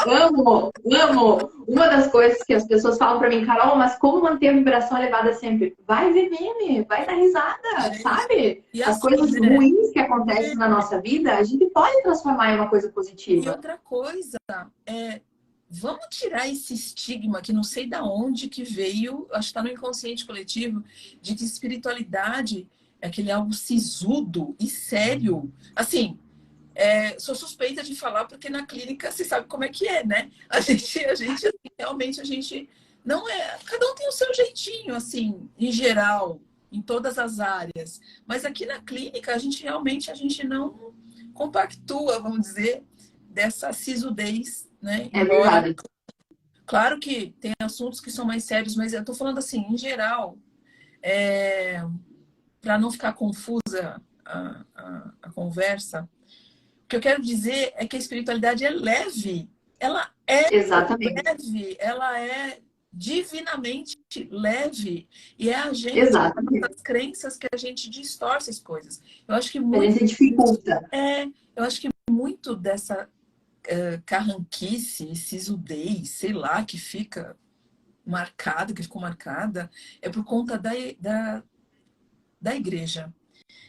Amo, amo. Uma das coisas que as pessoas falam pra mim, Carol, mas como manter a vibração elevada sempre? Vai ver meme, vai dar risada, Gente, sabe? e As assim, coisas né? ruins que acontecem na nossa vida, a gente pode transformar em uma coisa E positiva. outra coisa, vamos tirar esse estigma que não sei da onde que veio, acho que está no inconsciente coletivo, de que espiritualidade é aquele algo sisudo e sério. Assim, sou suspeita de falar porque na clínica você sabe como é que é, né? A gente assim, realmente a gente não é. Cada um tem o seu jeitinho, assim, em geral, em todas as áreas. Mas aqui na clínica a gente não compactua, vamos dizer, dessa sisudez, né? É Embora, verdade. claro que tem assuntos que são mais sérios, mas eu estou falando assim, em geral, para não ficar confusa a conversa. O que eu quero dizer é que a espiritualidade é leve. Ela é Exatamente. leve, ela é divinamente leve. E é a gente, Exatamente. as crenças que a gente distorce as coisas. Eu acho que A muito, gente dificulta. eu acho que muito dessa carranquice, sisudez, sei lá, que fica marcada, que ficou marcada, é por conta da igreja.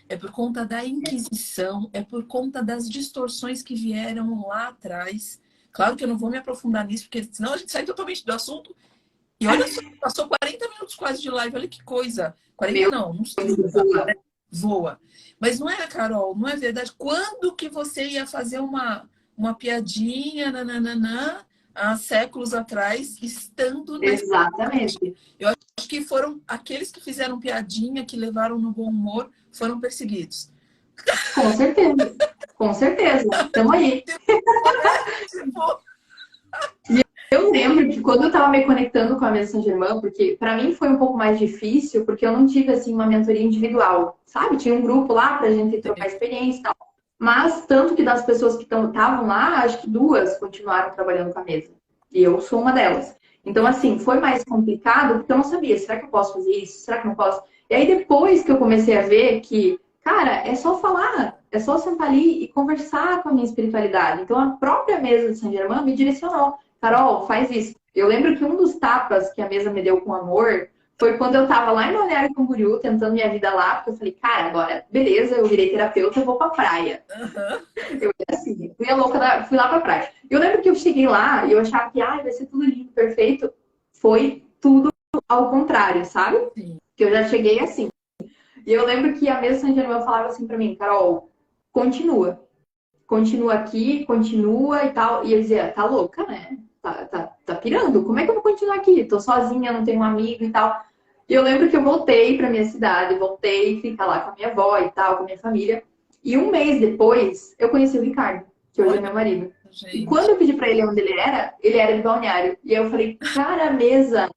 É por conta da Inquisição, é por conta das distorções que vieram lá atrás. Claro que eu não vou me aprofundar nisso, porque senão a gente sai totalmente do assunto. E olha só, passou 40 minutos quase de live, olha que coisa. 40 Meu não, não sei, Deus, voa, né? Voa. Mas não é, Carol, não é verdade. Quando que você ia fazer uma piadinha, nananã, há séculos atrás, estando na exatamente. eu acho que foram aqueles que fizeram piadinha, que levaram no bom humor, foram perseguidos. Com certeza. Com certeza. Estamos aí. Tipo, Eu lembro que quando eu estava me conectando com a Mesa Saint-Germain, porque para mim foi um pouco mais difícil, porque eu não tive assim uma mentoria individual, sabe? Tinha um grupo lá para a gente trocar experiência e tal. Mas tanto que das pessoas que estavam lá, acho que duas continuaram trabalhando com a mesa. E eu sou uma delas. Então, assim, foi mais complicado porque eu não sabia, será que eu posso fazer isso? Será que não posso? E aí depois que eu comecei a ver que, cara, é só falar, é só sentar ali e conversar com a minha espiritualidade. Então, a própria mesa de Saint-Germain me direcionou. Carol, faz isso. Eu lembro que um dos tapas que a mesa me deu com amor foi quando eu tava lá em Balneário Camboriú, tentando minha vida lá, porque eu falei, cara, agora, beleza, eu virei terapeuta, eu vou pra praia. uhum, Eu era assim, fui a louca fui lá pra praia. Eu lembro que eu cheguei lá e eu achava que, vai ser tudo lindo, perfeito. Foi tudo ao contrário, sabe? sim. Que eu já cheguei assim. E eu lembro que a mesa São Germão falava assim pra mim, Carol, continua. Continua aqui, continua e tal. E eu dizia, tá louca, né? Tá pirando? Como é que eu vou continuar aqui? Tô sozinha, não tenho um amigo e tal. E eu lembro que eu voltei pra minha cidade, voltei, ficar lá com a minha avó e tal, com a minha família. E um mês depois, eu conheci o Ricardo, que hoje é Olha, meu marido. E gente. quando eu pedi pra ele onde ele era de Balneário. E aí eu falei, cara, a mesa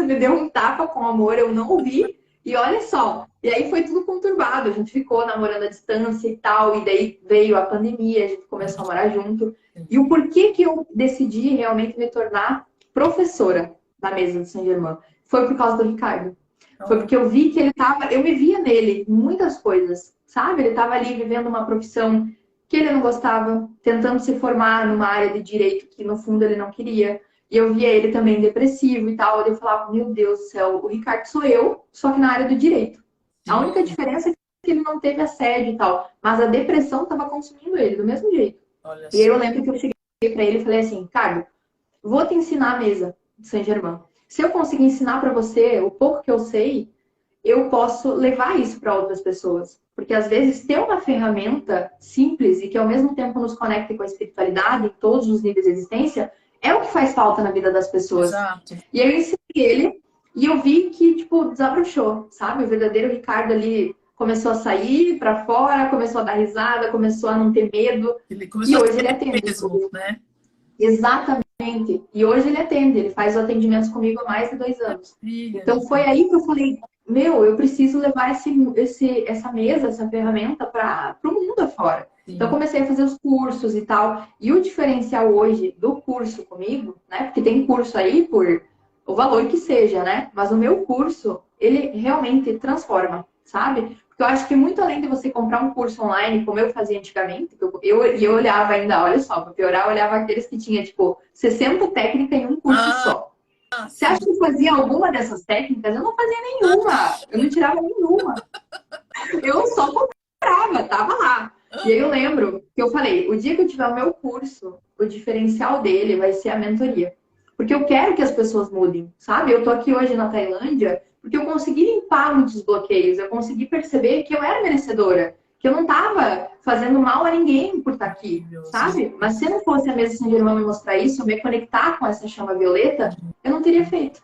me deu um tapa com amor, eu não ouvi. E olha só, e aí foi tudo conturbado, a gente ficou namorando à distância e tal, e daí veio a pandemia, a gente começou a morar junto. E o porquê que eu decidi realmente me tornar professora na mesa de Saint Germain foi por causa do Ricardo. Foi Então, porque eu vi que ele tava, eu me via nele em muitas coisas, sabe? Ele tava ali vivendo uma profissão que ele não gostava, tentando se formar numa área de direito que no fundo ele não queria. E eu via ele também depressivo e tal. E eu falava, meu Deus do céu, o Ricardo sou eu, só que na área do direito. A única sim, diferença é que ele não teve assédio e tal. Mas a depressão estava consumindo ele do mesmo jeito. olha E aí só. eu lembro que eu cheguei para ele e falei assim, Ricardo, vou te ensinar a mesa de Saint-Germain. Se eu conseguir ensinar para você o pouco que eu sei, eu posso levar isso para outras pessoas. Porque às vezes ter uma ferramenta simples e que ao mesmo tempo nos conecte com a espiritualidade em todos os níveis de existência é o que faz falta na vida das pessoas. Exato. E aí eu ensinei ele e eu vi que, tipo, desabrochou, sabe? O verdadeiro Ricardo ali começou a sair para fora, começou a dar risada, começou a não ter medo. Ele E começou a hoje ser ele ele atende. mesmo, né? Exatamente. E hoje ele atende, ele faz os atendimentos comigo há mais de 2 anos. Filha, Então foi aí que eu falei, meu, eu preciso levar essa mesa, essa ferramenta para o mundo afora. Então sim. comecei a fazer os cursos e tal. E o diferencial hoje do curso comigo, né? Porque tem curso aí por o valor que seja, né? Mas o meu curso, ele realmente transforma, sabe? Porque eu acho que muito além de você comprar um curso online, como eu fazia antigamente, eu olhava ainda, olha só, para piorar, eu olhava aqueles que tinha, tipo, 60 técnicas em um curso Ah, só. Você sim. acha que eu fazia alguma dessas técnicas? Eu não fazia nenhuma. Eu não tirava nenhuma. Eu só comprava, tava lá. E aí eu lembro que eu falei, o dia que eu tiver o meu curso, o diferencial dele vai ser a mentoria. Porque eu quero que as pessoas mudem, sabe? Eu tô aqui hoje na Tailândia porque eu consegui limpar muitos bloqueios, eu consegui perceber que eu era merecedora, que eu não tava fazendo mal a ninguém por estar aqui, Maravilhoso, sabe? Mas se não fosse a mesa São Germão me mostrar isso, eu me conectar com essa chama violeta, eu não teria feito.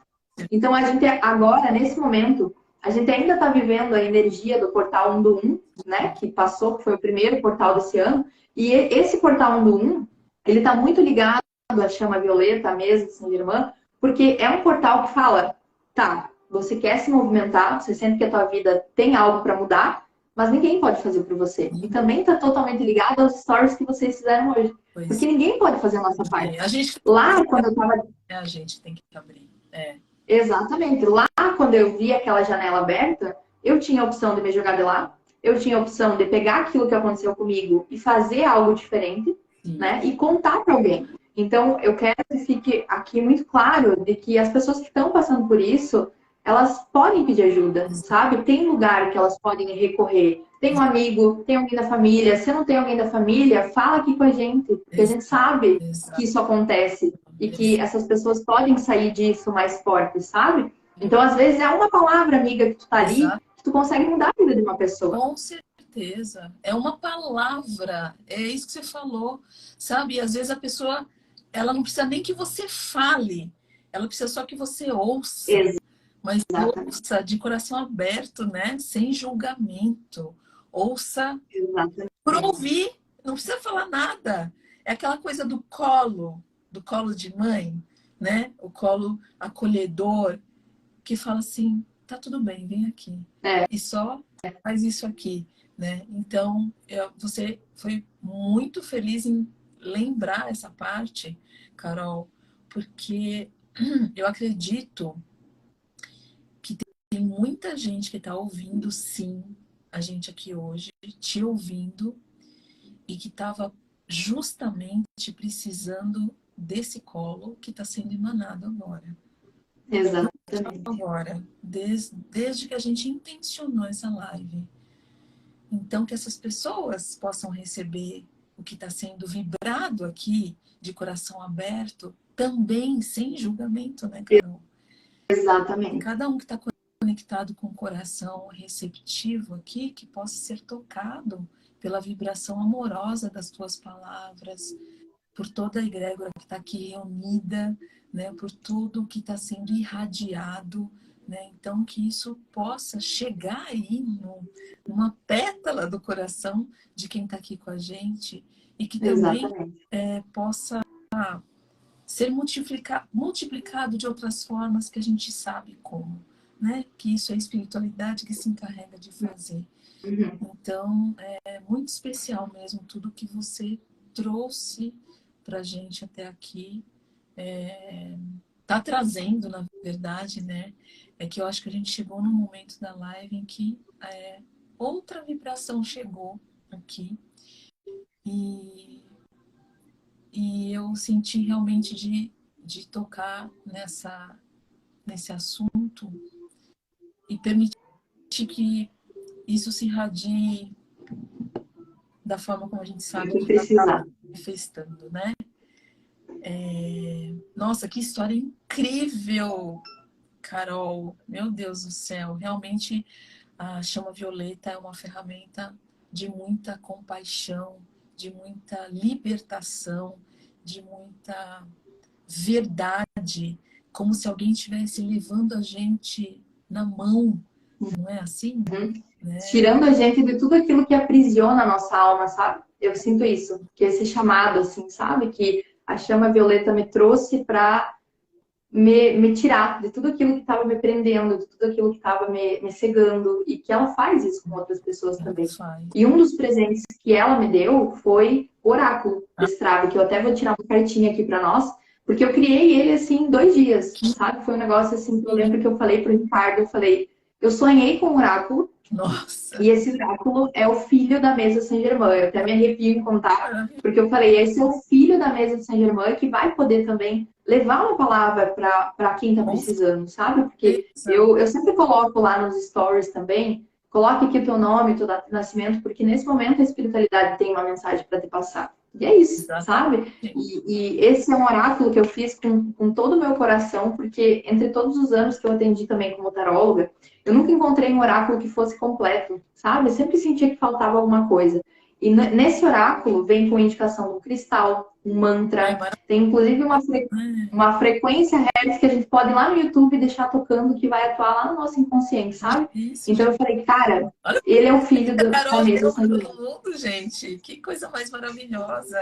Então, a gente agora, nesse momento, a gente ainda está vivendo a energia do portal 1 do 1, né? Que passou, que foi o primeiro portal desse ano. E esse portal 1 do 1, ele está muito ligado à chama violeta, à mesa de São Germain, porque é um portal que fala, tá, você quer se movimentar, você sente que a tua vida tem algo para mudar, mas ninguém pode fazer por você. E também está totalmente ligado aos stories que vocês fizeram hoje. pois Porque ninguém pode fazer a nossa parte. é. A gente Lá, quando eu estava a gente tem que abrir. É, Exatamente. Lá, quando eu vi aquela janela aberta, eu tinha a opção de me jogar de lá, eu tinha a opção de pegar aquilo que aconteceu comigo e fazer algo diferente, sim. né? E contar para alguém. Então, eu quero que fique aqui muito claro de que as pessoas que estão passando por isso, elas podem pedir ajuda, sabe? Tem lugar que elas podem recorrer. Tem um amigo, tem alguém da família. Se não tem alguém da família, fala aqui com a gente, porque a gente sabe que Exato. isso acontece e que essas pessoas podem sair disso mais fortes, sabe? Então, às vezes, é uma palavra amiga que tu tá ali, Exato. que tu consegue mudar a vida de uma pessoa. Com certeza. É uma palavra. É isso que você falou. Sabe? E às vezes a pessoa, ela não precisa nem que você fale. Ela precisa só que você ouça. Mas Exatamente. ouça de coração aberto, né? Sem julgamento. Ouça por Exatamente. ouvir. Não precisa falar nada. É aquela coisa do colo de mãe, né? O colo acolhedor, que fala assim, tá tudo bem, vem aqui. É, E só faz isso aqui, né? Então, você foi muito feliz em lembrar essa parte, Carol, porque eu acredito que tem muita gente que está ouvindo, sim, a gente aqui hoje, te ouvindo, e que estava justamente precisando desse colo que está sendo emanado agora. exatamente. Agora, desde que a gente intencionou essa live. Então, que essas pessoas possam receber o que está sendo vibrado aqui, de coração aberto, também sem julgamento, né, Carol? E Exatamente. cada um que está conectado com o coração receptivo aqui, que possa ser tocado pela vibração amorosa das tuas palavras, por toda a egrégora que está aqui reunida, né, por tudo que está sendo irradiado, né, então que isso possa chegar aí numa pétala do coração de quem está aqui com a gente e que também Exatamente. possa ser multiplicado de outras formas que a gente sabe como, né, que isso é a espiritualidade que se encarrega de fazer. Uhum. Então, é muito especial mesmo tudo que você trouxe para a gente até aqui. Tá trazendo, na verdade, né? É que eu acho que a gente chegou num momento da live em que outra vibração chegou aqui e, e eu senti realmente de tocar nesse assunto e permitir que isso se irradie da forma como a gente É o sabe que que já está precisar. manifestando, né? Nossa, que história incrível, Carol. Meu Deus do céu. Realmente a chama violeta é uma ferramenta de muita compaixão, de muita libertação, de muita verdade, como se alguém estivesse levando a gente na mão, não é assim? Né? Tirando a gente de tudo aquilo que aprisiona a nossa alma, sabe? Eu sinto isso, que esse chamado, assim, sabe? Que a chama violeta me trouxe para me tirar de tudo aquilo que estava me prendendo, de tudo aquilo que estava me cegando, e que ela faz isso com outras pessoas Ela também. faz. E um dos presentes que ela me deu foi o oráculo de Strava, que eu até vou tirar uma cartinha aqui para nós, porque eu criei ele assim em 2 dias, sabe? Foi um negócio assim, que eu lembro que eu falei para o Ricardo, eu falei, eu sonhei com o oráculo, Nossa, e esse oráculo é o filho da mesa Saint-Germain. Eu até me arrepio em contar, maravilhoso. porque eu falei, esse é o filho da mesa Saint-Germain que vai poder também levar uma palavra para quem está Com precisando, sabe? Porque certeza. eu sempre coloco lá nos stories também, coloque aqui o teu nome, teu data de nascimento, porque nesse momento a espiritualidade tem uma mensagem para te passar. E é isso, Exatamente. sabe? E esse é um oráculo que eu fiz com todo o meu coração, porque entre todos os anos que eu atendi também como taróloga, eu nunca encontrei um oráculo que fosse completo, sabe? Eu sempre sentia que faltava alguma coisa. E nesse oráculo vem com indicação do cristal, um Ai, mantra, maravilhoso. tem inclusive uma frequência hertz que a gente pode ir lá no YouTube e deixar tocando, que vai atuar lá no nosso inconsciente, Olha sabe? isso, Então gente. eu falei, cara, Olha ele é o o que filho a da Carol mesa deu para sanguínea. todo mundo, gente. Que coisa mais maravilhosa.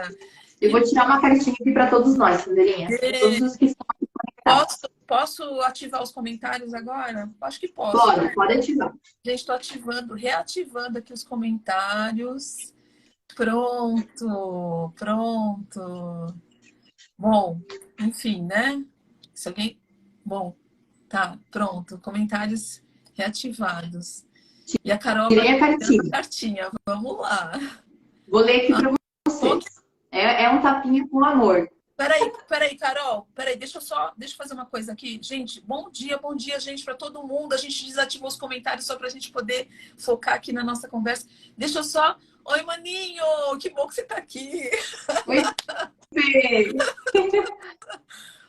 Eu vou tirar uma cartinha aqui para todos nós, Sandrinha, para todos os que estão Posso, conectados. posso ativar os comentários agora? Acho que posso, né? Pode ativar. Gente, estou ativando, reativando aqui os comentários. Pronto, pronto. Bom, enfim, né? Se alguém. Bom, tá, pronto. Comentários reativados. E a Carol vai Tirei a tirando a cartinha. cartinha. Vamos lá. Vou ler aqui Ah, para qual vocês. que... É um tapinha com amor. Peraí, Carol. Peraí, deixa eu fazer uma coisa aqui. Gente, bom dia, gente, para todo mundo. A gente desativou os comentários só para a gente poder focar aqui na nossa conversa. Deixa eu só. Oi, maninho! Que bom que você está aqui. Oi, Fê.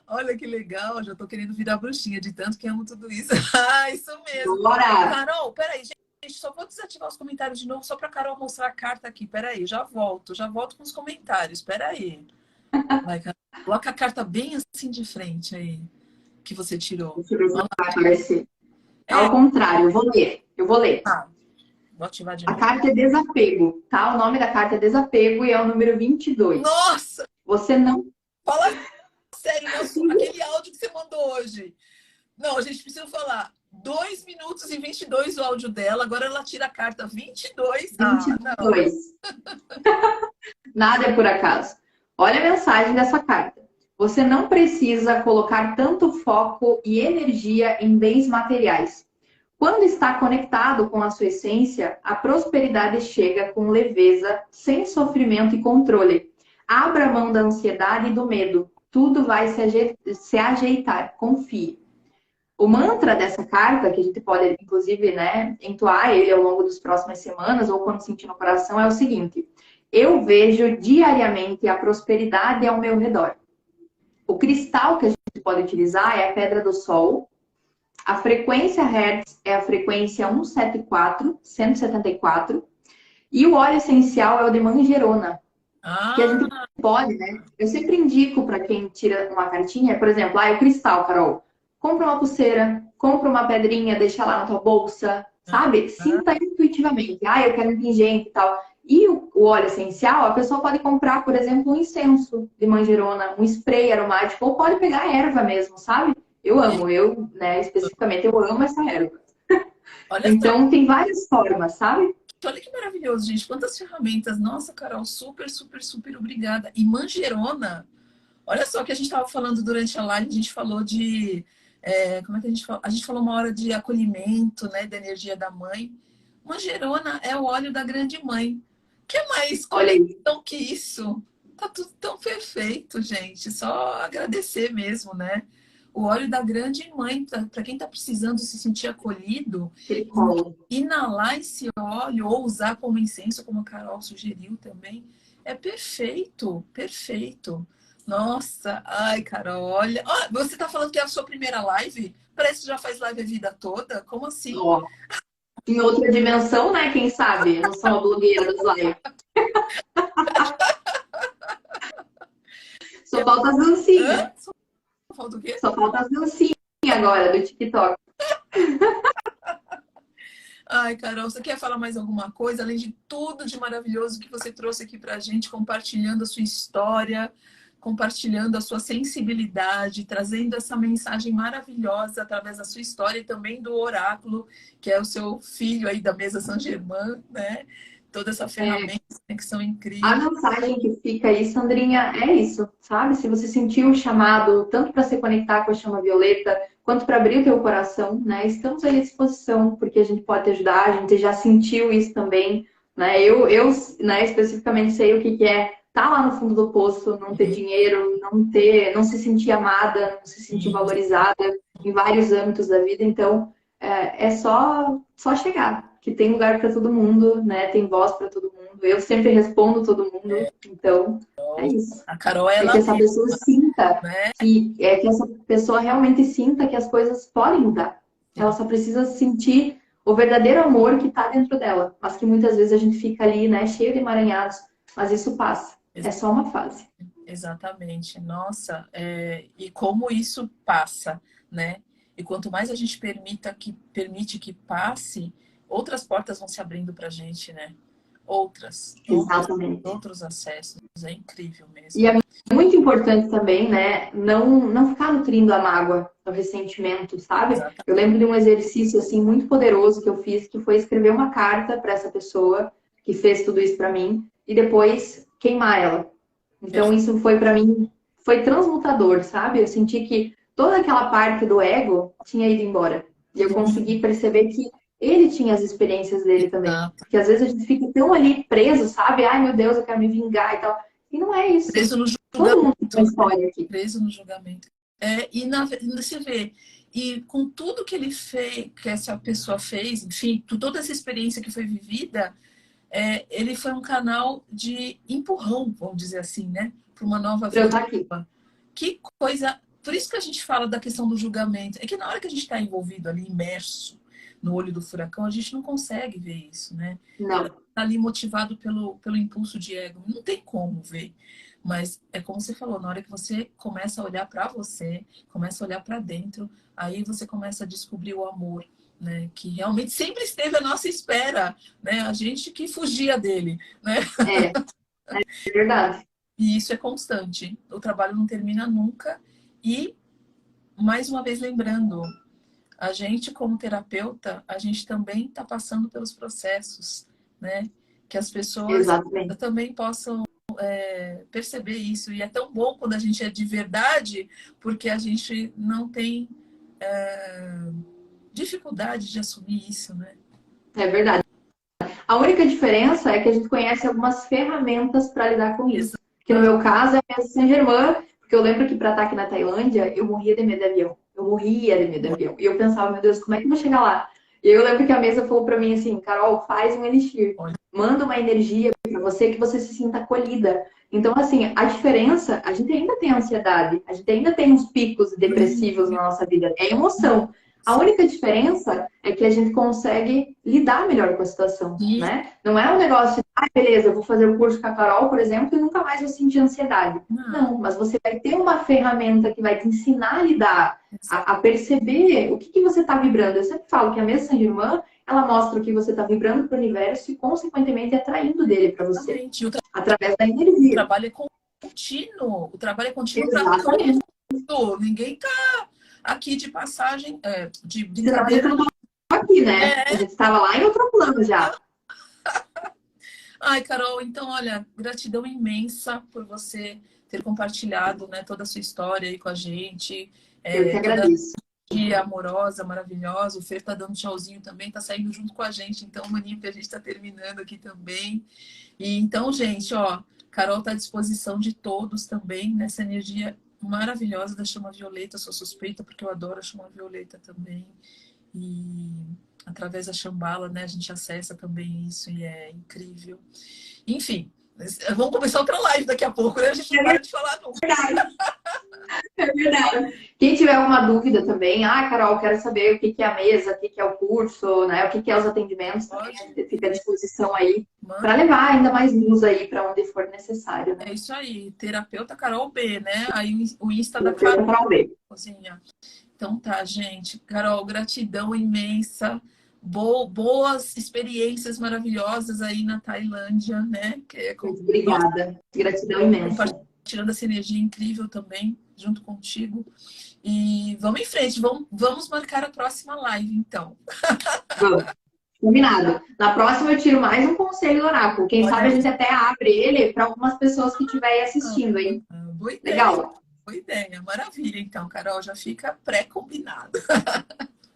Olha que legal, já tô querendo virar bruxinha de tanto que amo tudo isso. Ah, isso mesmo. Bora! Carol, peraí, gente, só vou desativar os comentários de novo, só pra Carol mostrar a carta aqui. Peraí, já volto com os comentários. Peraí. Vai, Carol. Coloca a carta bem assim de frente aí, que você tirou. Deixa eu ver se Olha vai aparecer. lá. Ao contrário, eu vou ler. Eu vou ler. Tá, vou ativar de A novo. carta é desapego, tá? O nome da carta é desapego e é o número 22. Nossa, Você não. fala sério, aquele áudio que você mandou hoje. Não, a gente precisa falar. 2 minutos e 22 o áudio dela. Agora ela tira a carta 22. Ah, não. 22. Nada é por acaso. Olha a mensagem dessa carta. Você não precisa colocar tanto foco e energia em bens materiais. Quando está conectado com a sua essência, a prosperidade chega com leveza, sem sofrimento e controle. Abra mão da ansiedade e do medo. Tudo vai se ajeitar. Confie. O mantra dessa carta, que a gente pode, inclusive, né, entoar ele ao longo das próximas semanas, ou quando sentir no coração, é o seguinte: eu vejo diariamente a prosperidade ao meu redor. O cristal que a gente pode utilizar é a pedra do sol. A frequência Hertz é a frequência 174. E o óleo essencial é o de manjerona, que a Ah, gente pode, né? Eu sempre indico para quem tira uma cartinha, por exemplo, o cristal, Carol. Compra uma pulseira, compra uma pedrinha, deixa lá na tua bolsa, sabe? Sinta intuitivamente. Eu quero um pingente e tal. E o óleo essencial, a pessoa pode comprar, por exemplo, um incenso de manjerona, um spray aromático, ou pode pegar a erva mesmo, sabe? Eu amo, né, especificamente, eu amo essa erva. olha só, Então, tem várias formas, sabe? olha que maravilhoso, gente. Quantas ferramentas. Nossa, Carol, super, super, super obrigada. E manjerona. Olha só o que a gente estava falando durante a live. A gente falou de. Como é que a gente falou? A gente falou uma hora de acolhimento, né? Da energia da mãe. Manjerona é o óleo da grande mãe. Que mais Olha aí. conexão que isso? Tá tudo tão perfeito, gente. Só agradecer mesmo, né? O óleo da grande mãe, para quem está precisando se sentir acolhido, Aquele colo. inalar esse óleo ou usar como incenso, como a Carol sugeriu também, é perfeito, perfeito. Nossa, ai, Carol, olha. Você está falando que é a sua primeira live? Parece que já faz live a vida toda? Como assim? Ó, em outra dimensão, né? Quem sabe? Eu não sou uma blogueira das lives. Só falta as dancinhas. Hã? Falta o quê? Só falta as dancinhas agora do TikTok. Ai, Carol, você quer falar mais alguma coisa? Além de tudo de maravilhoso que você trouxe aqui pra gente, compartilhando a sua história, compartilhando a sua sensibilidade, trazendo essa mensagem maravilhosa através da sua história e também do oráculo, que é o seu filho aí da mesa Saint-Germain, né? Toda essa ferramenta, né, que são A incríveis. mensagem que fica aí, Sandrinha, é isso, sabe? Se você sentiu o chamado, tanto para se conectar com a chama violeta, quanto para abrir o teu coração, né? Estamos aí à disposição, porque a gente pode te ajudar, a gente já sentiu isso também, né? Eu né, especificamente sei o que que é estar lá no fundo do poço, não ter dinheiro, não se sentir amada, não se sentir E, valorizada em vários âmbitos da vida. Então, é só chegar, que tem lugar para todo mundo, né? Tem voz para todo mundo. Eu sempre respondo todo mundo, então é isso. a Carol, É que ela essa mesma, pessoa sinta né? que essa pessoa realmente sinta que as coisas podem mudar. Ela só precisa sentir o verdadeiro amor que está dentro dela, mas que muitas vezes a gente fica ali, né, cheio de emaranhados, mas isso passa. É só uma fase. Exatamente. Nossa, e como isso passa, né? E quanto mais a gente permite que passe, outras portas vão se abrindo para a gente, né? Exatamente. Outros acessos. É incrível E mesmo. é muito importante também, né, não ficar nutrindo a mágoa, o ressentimento, sabe? Eu Exatamente. lembro de um exercício assim muito poderoso que eu fiz, que foi escrever uma carta para essa pessoa que fez tudo isso para mim e depois queimar ela. Então isso foi para mim foi transmutador, sabe? Eu senti que toda aquela parte do ego tinha ido embora. E eu consegui perceber que ele tinha as experiências dele também. Exato. Porque às vezes a gente fica tão ali preso, sabe? Ai, meu Deus, eu quero me vingar e tal. E não é isso. Preso no Todo mundo tem julgamento, uma né? história aqui. Preso no julgamento. Você vê, e com tudo que ele fez, que essa pessoa fez, enfim, toda essa experiência que foi vivida, ele foi um canal de empurrão, vamos dizer assim, né? Para uma nova Pra eu vida. estar aqui. Que coisa. Por isso que a gente fala da questão do julgamento. É que na hora que a gente está envolvido ali, imerso no olho do furacão, a gente não consegue ver isso, né? Não. Tá ali motivado pelo impulso de ego. Não tem como ver. Mas é como você falou, na hora que você começa a olhar para você, começa a olhar para dentro, aí você começa a descobrir o amor, né? Que realmente sempre esteve à nossa espera, né? A gente que fugia dele, né? É verdade. E isso é constante. O trabalho não termina nunca. E, mais uma vez, lembrando, a gente, como terapeuta, a gente também está passando pelos processos, né? Que as pessoas Exatamente. também possam perceber isso. E é tão bom quando a gente é de verdade, porque a gente não tem dificuldade de assumir isso, né? É verdade. A única diferença é que a gente conhece algumas ferramentas para lidar com isso. Que no meu caso é a Saint-Germain, porque eu lembro que para estar aqui na Tailândia, eu morria de medo de avião. Eu morria de medo de avião. E eu pensava, meu Deus, como é que eu vou chegar lá? E eu lembro que a mesa falou para mim assim, Carol, faz um elixir. Manda uma energia para você que você se sinta acolhida. Então, assim, a diferença, a gente ainda tem ansiedade, a gente ainda tem uns picos depressivos na nossa vida. É emoção. A única diferença é que a gente consegue lidar melhor com a situação, E né? Não é um negócio de, ah, beleza, eu vou fazer o curso com a Carol, por exemplo, e nunca mais vou sentir ansiedade. não, Não, mas você vai ter uma ferramenta que vai te ensinar a lidar, a perceber o que você está vibrando. Eu sempre falo que a mesa Saint-Germain, ela mostra o que você está vibrando para o universo e, consequentemente, atraindo dele para você, exatamente. O através da energia. trabalho é contínuo. O trabalho é contínuo para todo Exatamente. mundo. Ninguém tá aqui de passagem, de Senão a gente brincadeira. não estava aqui, né? A É. gente estava lá em outro plano já. Ai, Carol, então, olha, gratidão imensa por você ter compartilhado, né, toda a sua história aí com a gente, Eu que toda a agradeço. dia amorosa, maravilhosa. O Fer tá dando tchauzinho também, tá saindo junto com a gente, então, maninho, que a gente tá terminando aqui também. E então, gente, ó, Carol tá à disposição de todos também nessa energia maravilhosa da chama violeta. Eu sou suspeita porque eu adoro a chama violeta também. E através da Shambhala, né, a gente acessa também isso e é incrível. Enfim, vamos começar outra live daqui a pouco, né? A gente não para de falar nunca. É verdade. Quem tiver alguma dúvida também, ah, Carol, quero saber o que que é a mesa, o que que é o curso, né? O que que é os atendimentos, também a gente fica à disposição aí para Manda. levar ainda mais luz aí para onde for necessário, né? É isso aí, terapeuta Carol B, né? Aí o Insta da Terapeuta Carol B. Carolzinha. Então tá, gente. Carol, gratidão imensa. Boas experiências maravilhosas aí na Tailândia, né? Que é Muito obrigada. Gratidão imensa. compartilhando essa energia incrível também, junto contigo. E vamos em frente, vamos marcar a próxima live, então. Vamos. Combinado. Na próxima eu tiro mais um conselho do oráculo. Quem Olha sabe a aí. gente até abre ele para algumas pessoas que estiverem assistindo, hein? Boa ideia, Legal. boa ideia. Maravilha, então, Carol, já fica pré-combinado.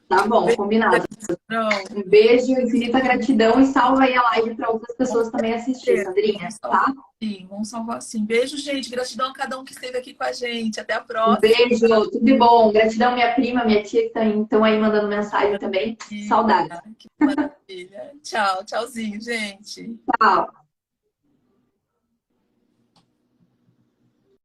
Tá bom, Beijo, combinado. Carol. Um beijo, infinita gratidão e salva aí a live para outras pessoas também assistir, Sandrinha, Vamos salvar tá? sim, vamos salvar sim. Beijo, gente. Gratidão a cada um que esteve aqui com a gente. Até a Um próxima. beijo, tudo de bom. Gratidão, minha prima, minha tia que estão aí mandando mensagem também. Saudades. Que maravilha. Tchau, tchauzinho, gente. Tchau.